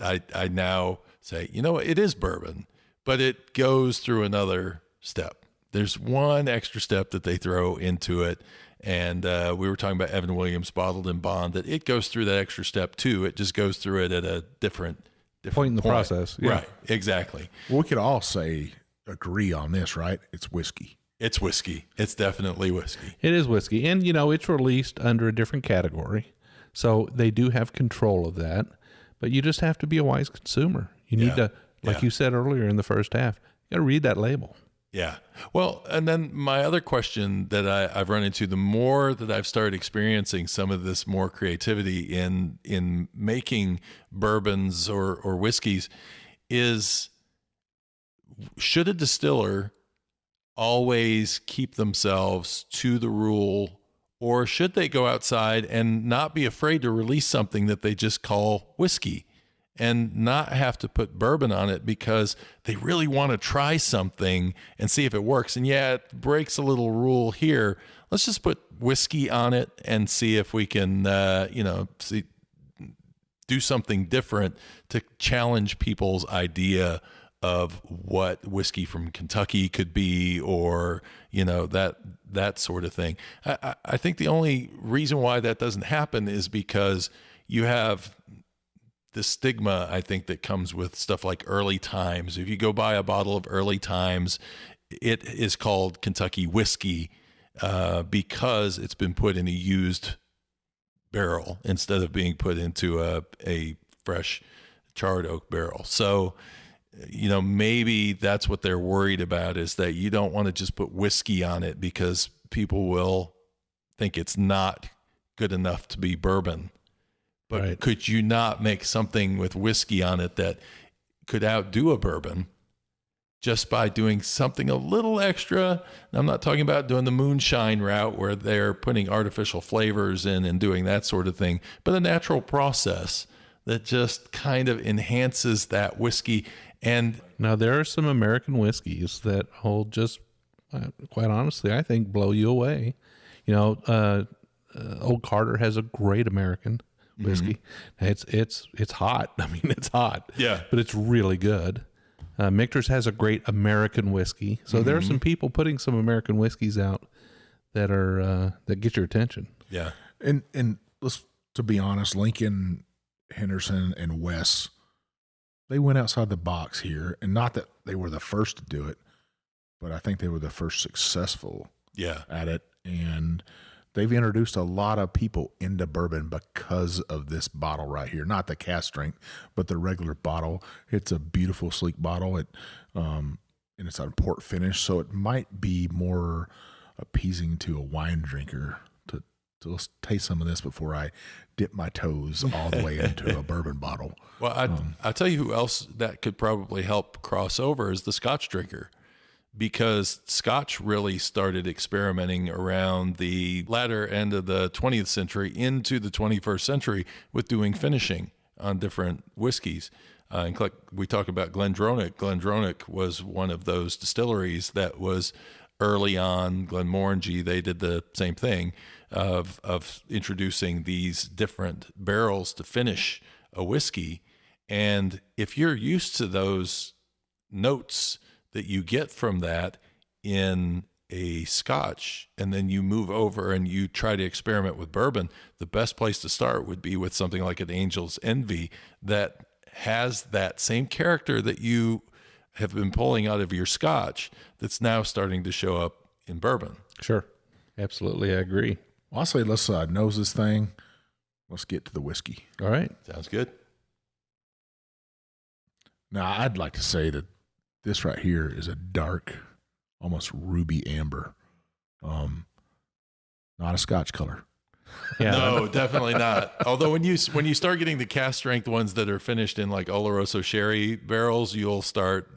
I now say, it is bourbon, but it goes through another step. There's one extra step that they throw into it. And we were talking about Evan Williams Bottled in Bond, that it goes through that extra step too. It just goes through it at a different point in the process. Yeah. Right. Exactly. Well, we could all agree on this, right? It's whiskey. It's whiskey. It's definitely whiskey. It is whiskey. And, it's released under a different category. So they do have control of that. But you just have to be a wise consumer. You need to, like you said earlier in the first half, you got to read that label. Yeah. Well, and then my other question that I've run into, the more that I've started experiencing some of this more creativity in making bourbons or whiskeys, is should a distiller always keep themselves to the rule, or should they go outside and not be afraid to release something that they just call whiskey and not have to put bourbon on it because they really want to try something and see if it works? And yeah, it breaks a little rule here. Let's just put whiskey on it and see if we can, do something different to challenge people's idea of what whiskey from Kentucky could be, or, that sort of thing. I think the only reason why that doesn't happen is because you have the stigma, I think, that comes with stuff like Early Times. If you go buy a bottle of Early Times, it is called Kentucky whiskey because it's been put in a used barrel instead of being put into a fresh charred oak barrel. So, maybe that's what they're worried about, is that you don't want to just put whiskey on it because people will think it's not good enough to be bourbon. But right. Could you not make something with whiskey on it that could outdo a bourbon just by doing something a little extra? Now, I'm not talking about doing the moonshine route where they're putting artificial flavors in and doing that sort of thing, but a natural process that just kind of enhances that whiskey. And now there are some American whiskeys that hold just, quite honestly, I think blow you away. Old Carter has a great American whiskey. Mm-hmm. It's hot. I mean, it's hot. Yeah, but it's really good. Michter's has a great American whiskey. So there are some people putting some American whiskeys out that are that get your attention. Yeah, and let's, to be honest, Lincoln, Henderson, and Wes, they went outside the box here, and not that they were the first to do it, but I think they were the first successful at it, and they've introduced a lot of people into bourbon because of this bottle right here. Not the cast strength, but the regular bottle. It's a beautiful, sleek bottle. And it's on port finish, so it might be more appeasing to a wine drinker to let's taste some of this before I dip my toes all the way into a bourbon bottle. Well, I'll tell you who else that could probably help cross over is the Scotch drinker, because Scotch really started experimenting around the latter end of the 20th century into the 21st century with doing finishing on different whiskeys. And we talk about Glendronic. Glendronic was one of those distilleries that was early on. Glenmorangie, they did the same thing of introducing these different barrels to finish a whiskey. And if you're used to those notes that you get from that in a Scotch, and then you move over and you try to experiment with bourbon, the best place to start would be with something like an Angel's Envy that has that same character that you have been pulling out of your Scotch that's now starting to show up in bourbon. Sure. Absolutely. I agree. Well, I'll say let's nose this thing. Let's get to the whiskey. All right. Sounds good. Now, I'd like to say that this right here is a dark, almost ruby amber. Not a Scotch color. Yeah. No, definitely not. Although when you start getting the cast strength ones that are finished in like Oloroso sherry barrels, you'll start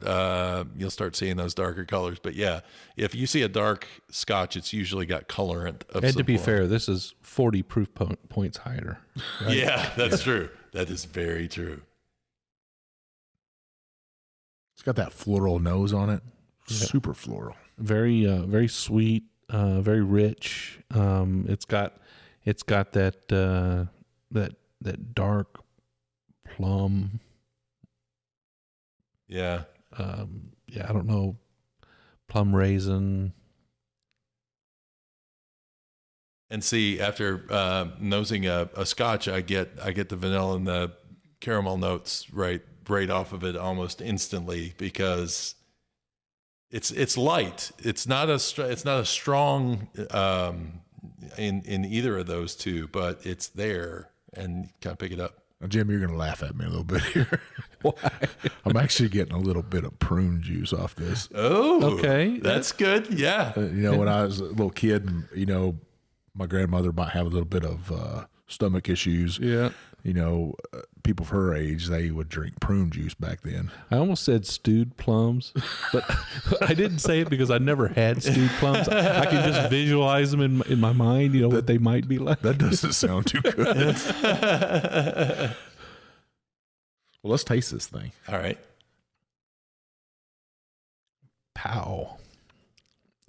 seeing those darker colors. But yeah, if you see a dark Scotch, it's usually got colorant of And some to be form. fair, this is 40 proof points higher. Right? Yeah, that's true. That is very true. It's got that floral nose on it. Super floral. Very, very sweet, very rich. It's got that dark plum. Yeah. I don't know, plum raisin. And see, after nosing a Scotch, I get the vanilla and the caramel notes right off of it almost instantly, because it's light. It's not a strong in either of those two, but it's there and you kind of pick it up. Now, Jim, you're going to laugh at me a little bit here. Why? I'm actually getting a little bit of prune juice off this. Oh, okay. That's good. Yeah. When I was a little kid, and, my grandmother might have a little bit of stomach issues. Yeah. people of her age, they would drink prune juice back then. I almost said stewed plums, but I didn't say it because I never had stewed plums. I can just visualize them in my mind, you know, what they might be like. That doesn't sound too good. Well, let's taste this thing. All right. Pow.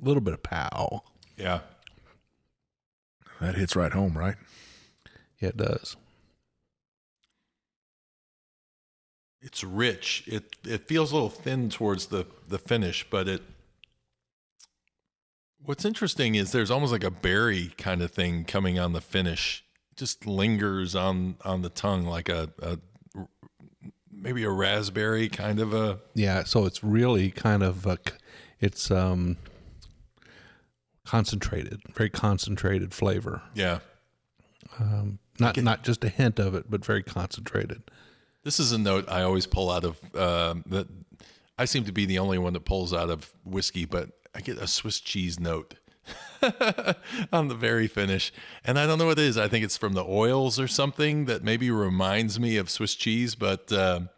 A little bit of pow. Yeah. That hits right home, right? Yeah, it does. It's rich. It feels a little thin towards the finish, but what's interesting is there's almost like a berry kind of thing coming on the finish. It just lingers on the tongue like a maybe a raspberry kind of a. Yeah, so it's really kind of it's concentrated, very concentrated flavor. Yeah. Not just a hint of it, but very concentrated. This is a note I always pull out of that. I seem to be the only one that pulls out of whiskey, but I get a Swiss cheese note on the very finish. And I don't know what it is. I think it's from the oils or something that maybe reminds me of Swiss cheese, but there's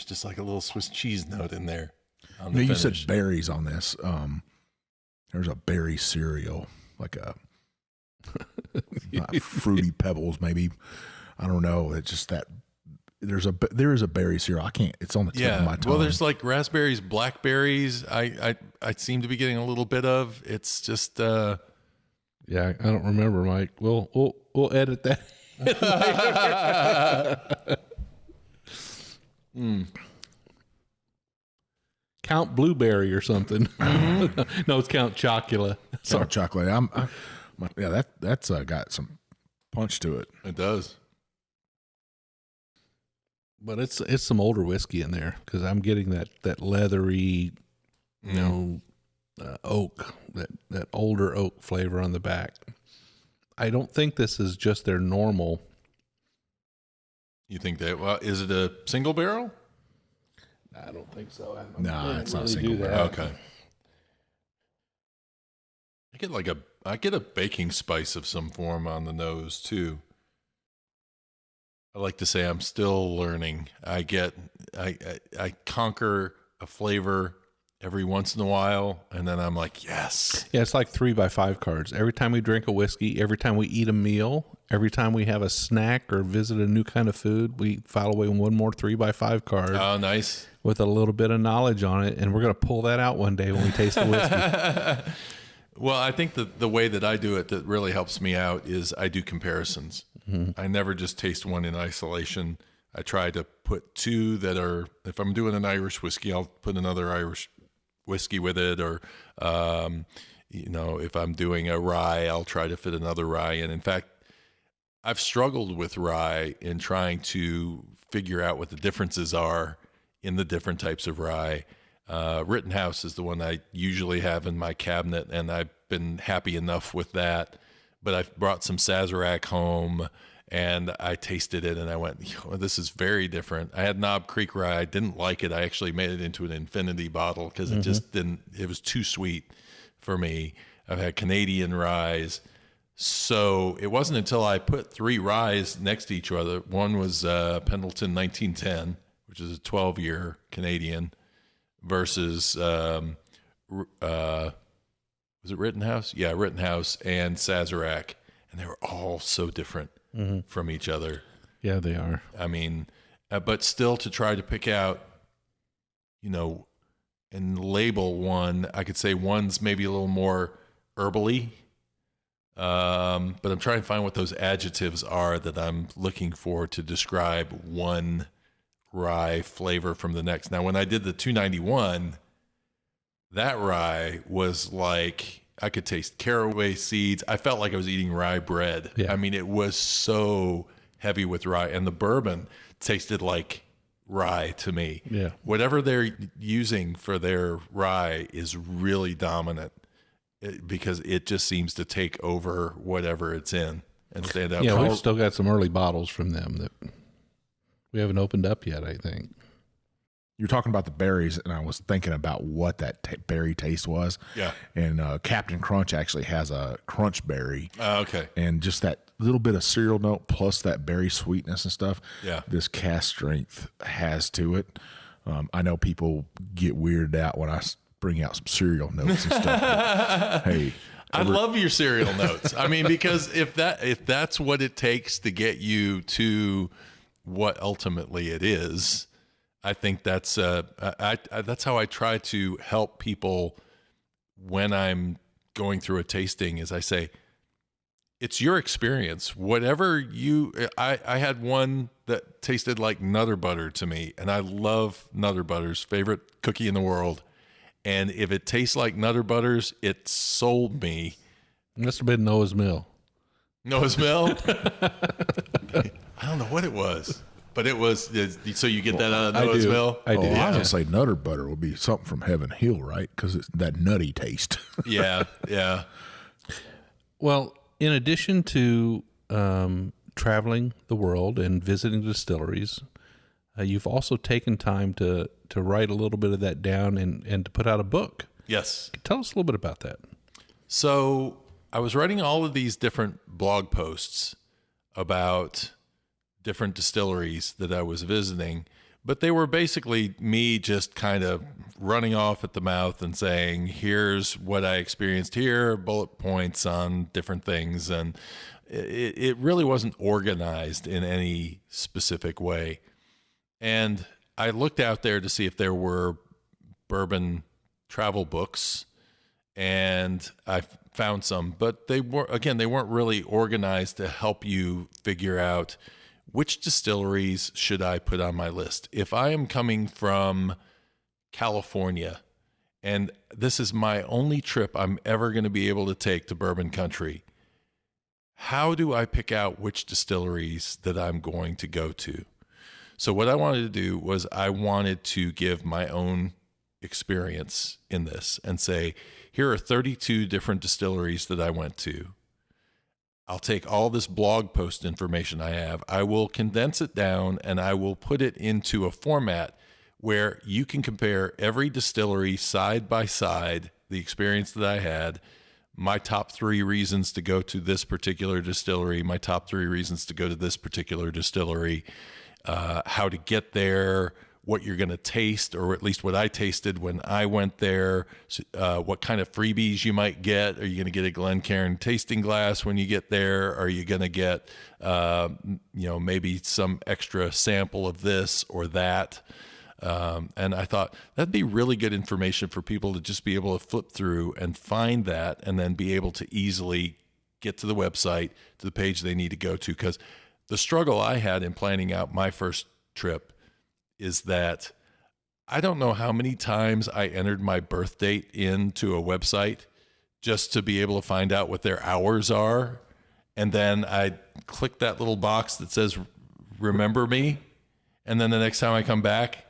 just like a little Swiss cheese note in there. On the You finish. said berries on this. There's a berry cereal, like a not fruity pebbles, maybe. I don't know. It's just that there is a berry cereal. I can't. It's on the tip of my tongue. Well, there's like raspberries, blackberries. I seem to be getting a little bit of. It's just. Yeah, I don't remember, Mike. We'll edit that. Count Blueberry or something. Mm-hmm. No, it's Count Chocula. Sorry, chocolate. That's got some punch to it. It does. But it's some older whiskey in there because I'm getting that leathery, oak, that older oak flavor on the back. I don't think this is just their normal. You think that? Well, is it a single barrel? I don't think so. No, it's not single barrel. Okay. I get a baking spice of some form on the nose too. I like to say I'm still learning. I conquer a flavor every once in a while, and then I'm like, yes. Yeah, it's like 3x5 cards. Every time we drink a whiskey, every time we eat a meal, every time we have a snack or visit a new kind of food, we file away one more 3x5 card. Oh, nice. With a little bit of knowledge on it, and we're going to pull that out one day when we taste the whiskey. Well, I think that the way that I do it that really helps me out is I do comparisons. Mm-hmm. I never just taste one in isolation. I try to put two that are, if I'm doing an Irish whiskey, I'll put another Irish whiskey with it, or if I'm doing a rye, I'll try to fit another rye in. In fact, I've struggled with rye in trying to figure out what the differences are in the different types of rye. Rittenhouse is the one I usually have in my cabinet, and I've been happy enough with that. But I've brought some Sazerac home, and I tasted it, and I went, this is very different. I had Knob Creek rye. I didn't like it. I actually made it into an infinity bottle because it just didn't, it was too sweet for me. I've had Canadian ryes. So it wasn't until I put three ryes next to each other. One was Pendleton 1910, which is a 12-year Canadian, versus, was it Rittenhouse? Yeah, Rittenhouse and Sazerac. And they were all so different from each other. Yeah, they are. I mean, but still to try to pick out, and label one, I could say one's maybe a little more herbally. But I'm trying to find what those adjectives are that I'm looking for to describe one rye flavor from the next. Now, when I did the 291, that rye was like, I could taste caraway seeds. I felt like I was eating rye bread. Yeah. I mean, it was so heavy with rye. And the bourbon tasted like rye to me. Yeah. Whatever they're using for their rye is really dominant because it just seems to take over whatever it's in and stand out. Yeah, we've still got some early bottles from them that we haven't opened up yet, I think. You're talking about the berries, and I was thinking about what that berry taste was. Yeah. And Captain Crunch actually has a crunch berry. Okay. And just that little bit of cereal note plus that berry sweetness and stuff. Yeah. This cast strength has to it. I know people get weirded out when I bring out some cereal notes and stuff. But, hey. I love your cereal notes. I mean, because if that's what it takes to get you to what ultimately it is, I think that's that's how I try to help people when I'm going through a tasting. Is I say, it's your experience. Whatever you, I had one that tasted like Nutter Butter to me, and I love Nutter Butters, favorite cookie in the world. And if it tastes like Nutter Butters, it sold me. Must have been Noah's Mill. Noah's Mill? I don't know what it was, but it was. So you get that out of Noah's Mill? I do. I was going to say Nutter Butter will be something from Heaven Hill, right? Because it's that nutty taste. Yeah, yeah. Well, in addition to traveling the world and visiting distilleries, you've also taken time to write a little bit of that down and to put out a book. Yes. Tell us a little bit about that. So I was writing all of these different blog posts about different distilleries that I was visiting, but they were basically me just kind of running off at the mouth and saying, here's what I experienced here, bullet points on different things. And it really wasn't organized in any specific way. And I looked out there to see if there were bourbon travel books, and I found some, but they weren't really organized to help you figure out which distilleries should I put on my list. If I am coming from California, and this is my only trip I'm ever going to be able to take to bourbon country, how do I pick out which distilleries that I'm going to go to? So what I wanted to do was I wanted to give my own experience in this and say, here are 32 different distilleries that I went to. I'll take all this blog post information I have, I will condense it down, and I will put it into a format where you can compare every distillery side by side, the experience that I had, my top 3 reasons to go to this particular distillery, my top 3 reasons to go to this particular distillery, how to get there, what you're going to taste, or at least what I tasted when I went there, what kind of freebies you might get. Are you going to get a Glencairn tasting glass when you get there? Are you going to get, maybe some extra sample of this or that? And I thought that'd be really good information for people to just be able to flip through and find that, and then be able to easily get to the website, to the page they need to go to. Because the struggle I had in planning out my first trip is that I don't know how many times I entered my birth date into a website just to be able to find out what their hours are. And then I click that little box that says, remember me. And then the next time I come back,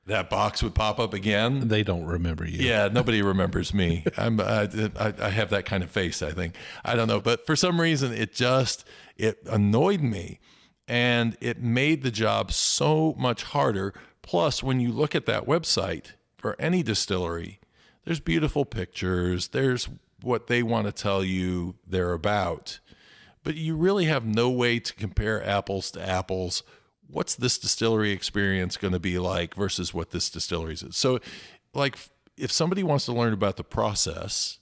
that box would pop up again. They don't remember you. Yeah, nobody remembers me. I have that kind of face, I think. I don't know. But for some reason, it annoyed me. And it made the job so much harder. Plus, when you look at that website for any distillery, there's beautiful pictures. There's what they want to tell you they're about. But you really have no way to compare apples to apples. What's this distillery experience going to be like versus what this distillery is? So, like, if somebody wants to learn about the process,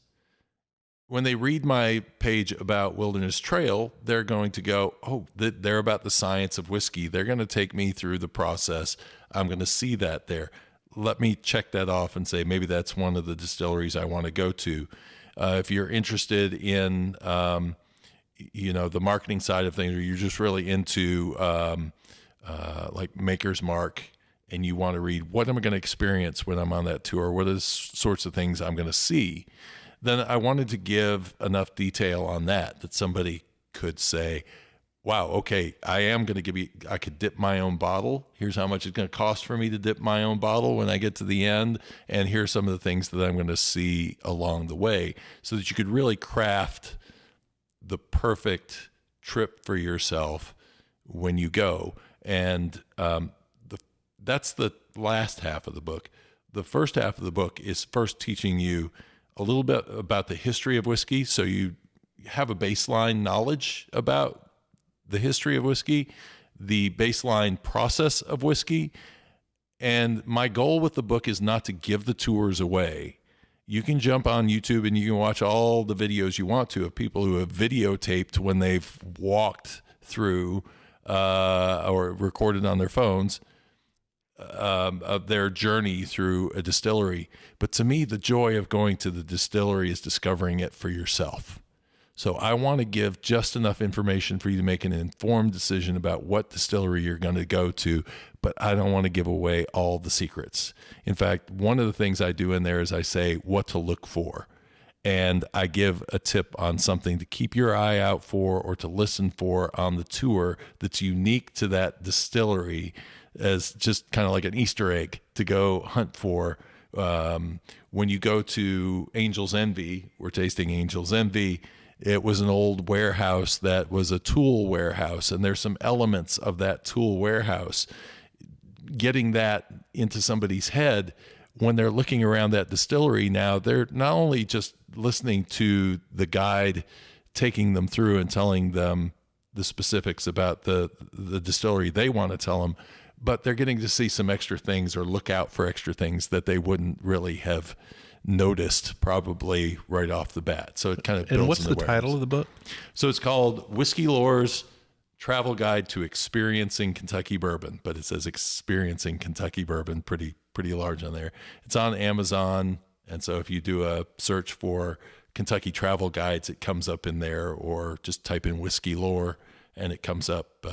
when they read my page about Wilderness Trail, they're going to go, oh, they're about the science of whiskey. They're going to take me through the process. I'm going to see that there. Let me check that off and say, maybe that's one of the distilleries I want to go to. If you're interested in, the marketing side of things, or you're just really into like Maker's Mark, and you want to read, what am I going to experience when I'm on that tour? What are the sorts of things I'm going to see? Then I wanted to give enough detail on that somebody could say, wow, okay, I could dip my own bottle. Here's how much it's going to cost for me to dip my own bottle when I get to the end. And here's some of the things that I'm going to see along the way, so that you could really craft the perfect trip for yourself when you go. And that's the last half of the book. The first half of the book is first teaching you a little bit about the history of whiskey, so you have a baseline knowledge about the history of whiskey, the baseline process of whiskey. And my goal with the book is not to give the tours away. You can jump on YouTube and you can watch all the videos you want to of people who have videotaped when they've walked through or recorded on their phones of their journey through a distillery. But to me, the joy of going to the distillery is discovering it for yourself. So I want to give just enough information for you to make an informed decision about what distillery you're going to go to, but I don't want to give away all the secrets. In fact, one of the things I do in there is I say what to look for. And I give a tip on something to keep your eye out for or to listen for on the tour that's unique to that distillery, as just kind of like an Easter egg to go hunt for. When you go to Angel's Envy, we're tasting Angel's Envy. It was an old warehouse that was a tool warehouse, and there's some elements of that tool warehouse. Getting that into somebody's head when they're looking around that distillery now, they're not only just listening to the guide taking them through and telling them the specifics about the distillery they want to tell them, but they're getting to see some extra things or look out for extra things that they wouldn't really have noticed probably right off the bat. So it kind of builds. And what's in the awareness. title of the book? So it's called Whiskey Lore's Travel Guide to Experiencing Kentucky Bourbon, but it says Experiencing Kentucky Bourbon pretty large on there. It's on Amazon, and so if you do a search for Kentucky travel guides, it comes up in there, or just type in Whiskey Lore and it comes up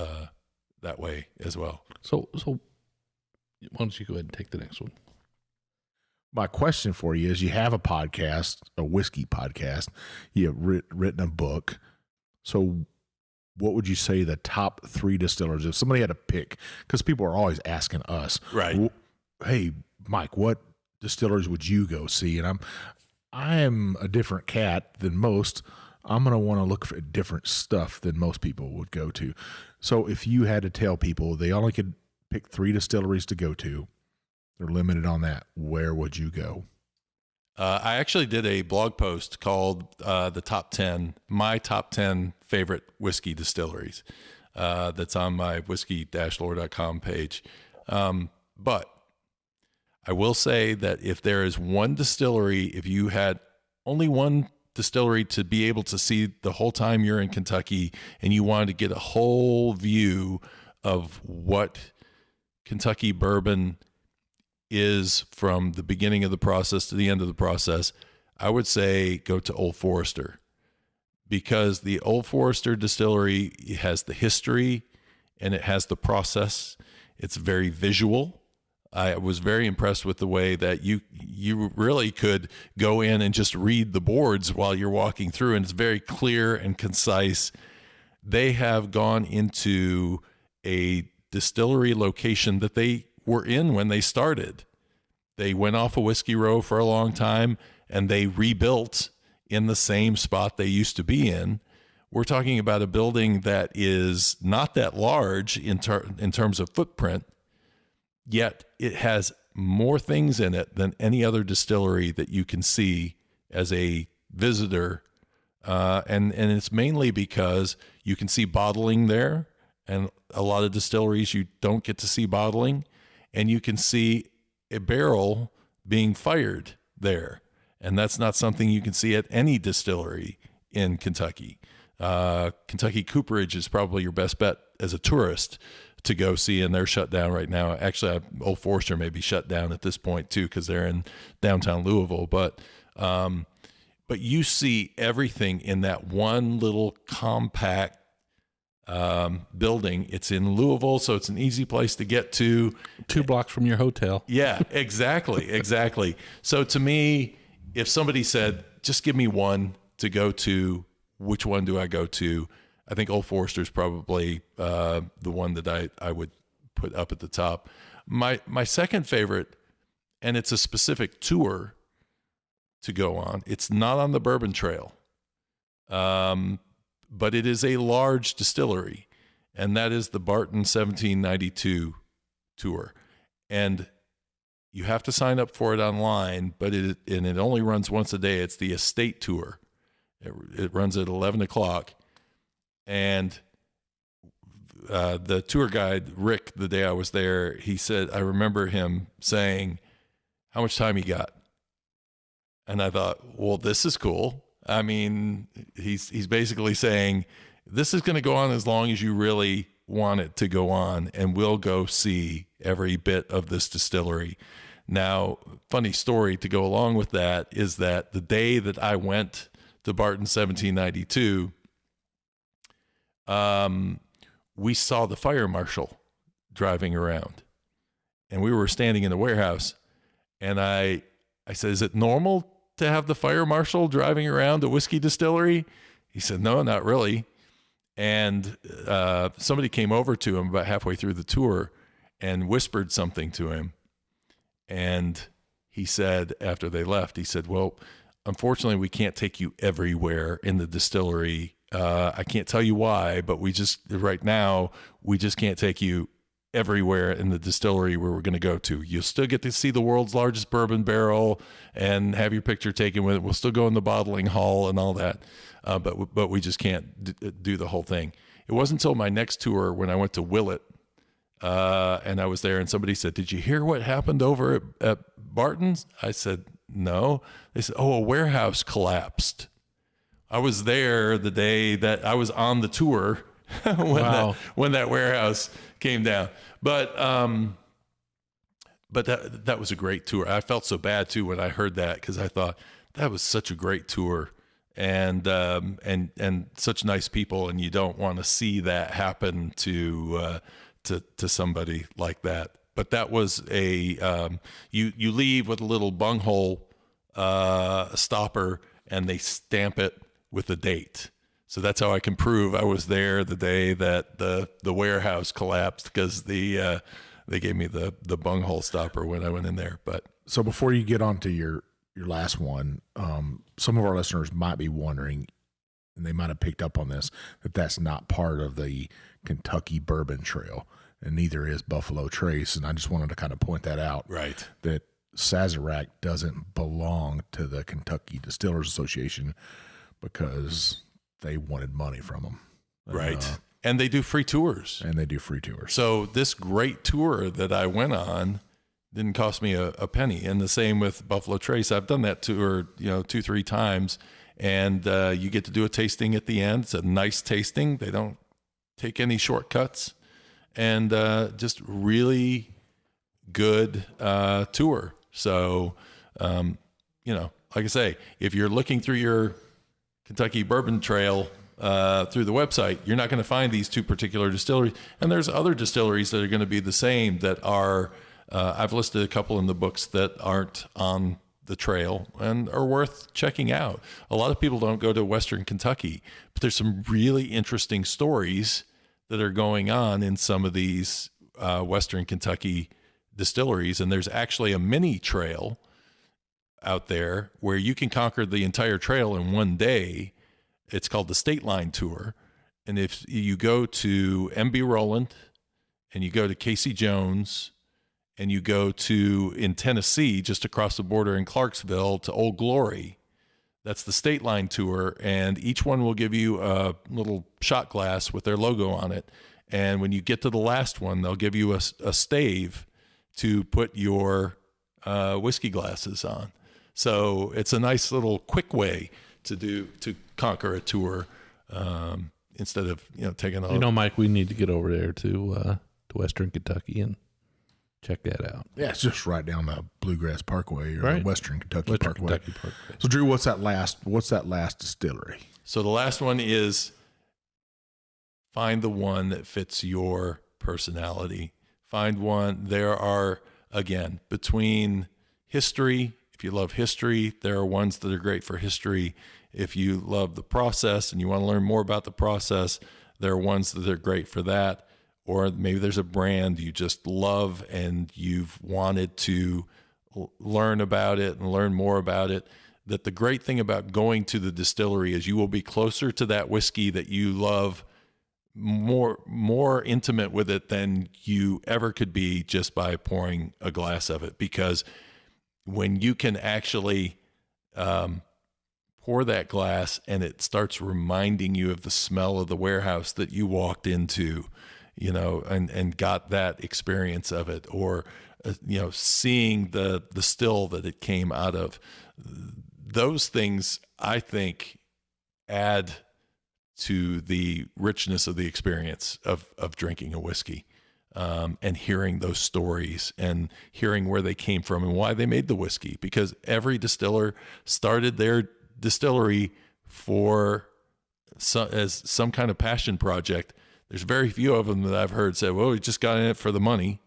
that way as well. So why don't you go ahead and take the next one? My question for you is, you have a podcast, a whiskey podcast, you have written a book. So what would you say the top 3 distillers, if somebody had to pick, because people are always asking us, right? Hey, Mike, what distillers would you go see? And I'm a different cat than most. I'm going to want to look for different stuff than most people would go to. So if you had to tell people they only could pick 3 distilleries to go to, they're limited on that, where would you go? I actually did a blog post called the top 10, my top 10 favorite whiskey distilleries. That's on my whiskey-lore.com page. But I will say that if there is one distillery, if you had only one distillery to be able to see the whole time you're in Kentucky and you wanted to get a whole view of what Kentucky bourbon is from the beginning of the process to the end of the process, I would say go to Old Forester, because the Old Forester distillery has the history and it has the process. It's very visual. I was very impressed with the way that you really could go in and just read the boards while you're walking through, and it's very clear and concise. They have gone into a distillery location that they were in when they started. They went off a Whiskey Row for a long time and they rebuilt in the same spot they used to be in. We're talking about a building that is not that large in terms of footprint, yet it has more things in it than any other distillery that you can see as a visitor. And it's mainly because you can see bottling there, and a lot of distilleries you don't get to see bottling, and you can see a barrel being fired there. And that's not something you can see at any distillery in Kentucky. Kentucky Cooperage is probably your best bet as a tourist to go see, and they're shut down right now. Actually, Old Forester may be shut down at this point too, because they're in downtown Louisville. But you see everything in that one little compact building. It's in Louisville, so it's an easy place to get to. 2 blocks from your hotel. Yeah, exactly. So to me, if somebody said, just give me one to go to, which one do I go to? I think Old Forester is probably the one that I would put up at the top. My second favorite, and it's a specific tour to go on. It's not on the Bourbon Trail, but it is a large distillery, and that is the Barton 1792 tour. and you have to sign up for it online, but it only runs once a day. It's the estate tour. It runs at 11 o'clock. And the tour guide, Rick, the day I was there, he said, I remember him saying how much time he got. And I thought, well, this is cool. I mean, he's basically saying, this is going to go on as long as you really want it to go on, and we'll go see every bit of this distillery. Now, funny story to go along with that is that the day that I went to Barton 1792, we saw the fire marshal driving around, and we were standing in the warehouse, and I said, is it normal to have the fire marshal driving around a whiskey distillery? He said, no, not really. And somebody came over to him about halfway through the tour and whispered something to him. And he said, after they left, he said, well, unfortunately, we can't take you everywhere in the distillery. I can't tell you why, but right now, we just can't take you everywhere in the distillery where we're going to go to. You'll still get to see the world's largest bourbon barrel and have your picture taken with it. We'll still go in the bottling hall and all that. But we just can't do the whole thing. It wasn't until my next tour when I went to Willett, and I was there, and somebody said, did you hear what happened over at Barton's? I said, no. They said, oh, a warehouse collapsed. I was there the day that I was on the tour when that warehouse came down. But that was a great tour. I felt so bad too when I heard that, because I thought that was such a great tour, and such nice people, and you don't want to see that happen to somebody like that. But that was you leave with a little bunghole stopper, and they stamp it with a date. So that's how I can prove I was there the day that the warehouse collapsed, because they gave me the bunghole stopper when I went in there. But so before you get on to your last one, some of our listeners might be wondering, and they might have picked up on this, that that's not part of the Kentucky Bourbon Trail, and neither is Buffalo Trace. And I just wanted to kind of point that out. Right. That Sazerac doesn't belong to the Kentucky Distillers Association because they wanted money from them. Right. And they do free tours. So this great tour that I went on didn't cost me a penny. And the same with Buffalo Trace. I've done that tour, 2-3 times, and you get to do a tasting at the end. It's a nice tasting. They don't take any shortcuts, and just really good tour. So, like I say, if you're looking through your Kentucky Bourbon Trail through the website, you're not going to find these two particular distilleries. And there's other distilleries that are going to be the same that are, I've listed a couple in the books that aren't on the trail and are worth checking out. A lot of people don't go to Western Kentucky, but there's some really interesting stories that are going on in some of these Western Kentucky distilleries. And there's actually a mini trail out there where you can conquer the entire trail in one day. It's called the State Line Tour. And if you go to MB Roland, and you go to Casey Jones, and you go to, in Tennessee, just across the border in Clarksville, to Old Glory, that's the State Line Tour. And each one will give you a little shot glass with their logo on it. And when you get to the last one, they'll give you a stave to put your whiskey glasses on. So it's a nice little quick way to conquer a tour, instead of taking a. Mike, we need to get over there to Western Kentucky and check that out. Yeah, it's just right down the Bluegrass Parkway, or right. Western Kentucky Parkway. So Drew, what's that last distillery? So the last one is find the one that fits your personality. Find one. There are, again, between history. If you love history, there are ones that are great for history. If you love the process and you want to learn more about the process, there are ones that are great for that. Or maybe there's a brand you just love and you've wanted to learn about it and learn more about it. That the great thing about going to the distillery is you will be closer to that whiskey that you love more intimate with it than you ever could be just by pouring a glass of it. Because when you can actually pour that glass and it starts reminding you of the smell of the warehouse that you walked into, you know, and got that experience of it, or you know, seeing the still that it came out of, those things I think add to the richness of the experience of drinking a whiskey, and hearing those stories and hearing where they came from and why they made the whiskey. Because every distiller started their distillery as some kind of passion project. There's very few of them that I've heard say, well, we just got in it for the money.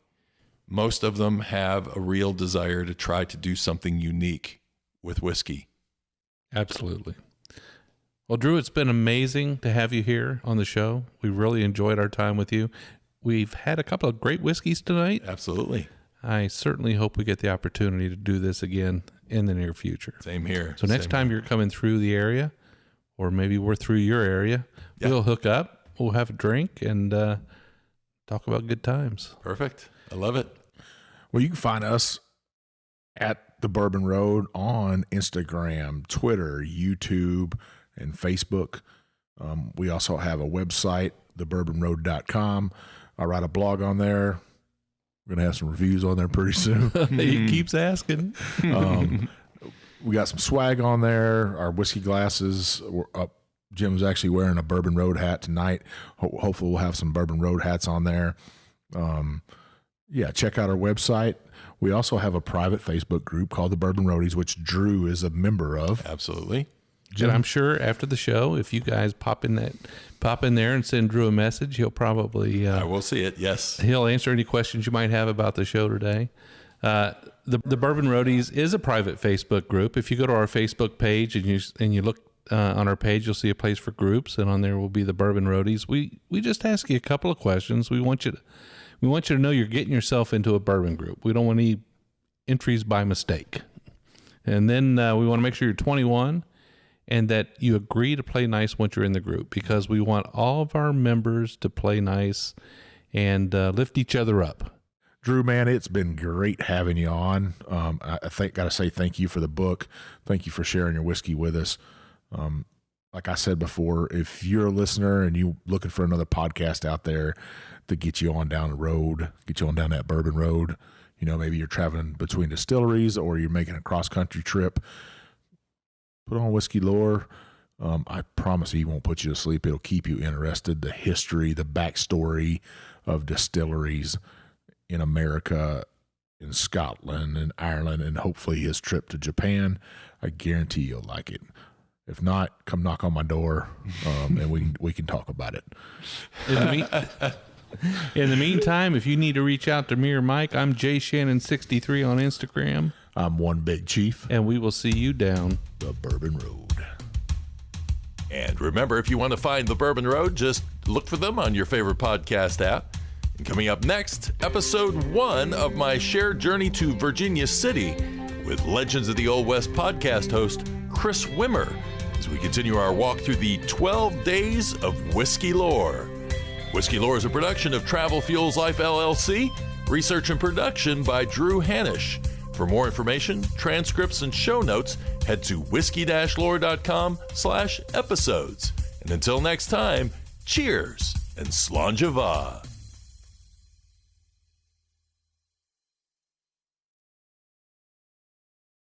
Most of them have a real desire to try to do something unique with whiskey. Absolutely. Well, Drew, it's been amazing to have you here on the show. We really enjoyed our time with you. We've had a couple of great whiskeys tonight. Absolutely. I certainly hope we get the opportunity to do this again in the near future. Same here. So next time you're coming through the area, or maybe we're through your area, we'll hook up, we'll have a drink, and talk about good times. Perfect. I love it. Well, you can find us at the Bourbon Road on Instagram, Twitter, YouTube, and Facebook. We also have a website, thebourbonroad.com. I write a blog on there. We're going to have some reviews on there pretty soon. He keeps asking. We got some swag on there. Our whiskey glasses were up. Jim's actually wearing a Bourbon Road hat tonight. Hopefully we'll have some Bourbon Road hats on there. Check out our website. We also have a private Facebook group called the Bourbon Roadies, which Drew is a member of. Absolutely. And I'm sure after the show, if you guys pop in there and send Drew a message, he'll probably I will see it. Yes, he'll answer any questions you might have about the show today. The Bourbon Roadies is a private Facebook group. If you go to our Facebook page and you look on our page, you'll see a place for groups, and on there will be the Bourbon Roadies. We just ask you a couple of questions. We want you to know you're getting yourself into a bourbon group. We don't want any entries by mistake. And then we want to make sure you're 21 and that you agree to play nice once you're in the group, because we want all of our members to play nice and lift each other up. Drew, man, it's been great having you on. I got to say thank you for the book. Thank you for sharing your whiskey with us. Like I said before, if you're a listener and you're looking for another podcast out there to get you on down the road, get you on down that Bourbon Road, you know, maybe you're traveling between distilleries or you're making a cross-country trip, put on Whiskey Lore. I promise he won't put you to sleep. It'll keep you interested. The history, the backstory of distilleries in America, in Scotland, and Ireland, and hopefully his trip to Japan. I guarantee you'll like it. If not, come knock on my door, and we can talk about it. In the meantime, if you need to reach out to me or Mike, I'm JShannon63 on Instagram. I'm One Big Chief. And we will see you down the Bourbon Road. And remember, if you want to find the Bourbon Road, just look for them on your favorite podcast app. And coming up next, episode 1 of my shared journey to Virginia City with Legends of the Old West podcast host Chris Wimmer, as we continue our walk through the 12 days of Whiskey Lore. Whiskey Lore is a production of Travel Fuels Life LLC, research and production by Drew Hanisch. For more information, transcripts, and show notes, head to whiskey-lore.com/episodes. And until next time, cheers and slàinte mhath.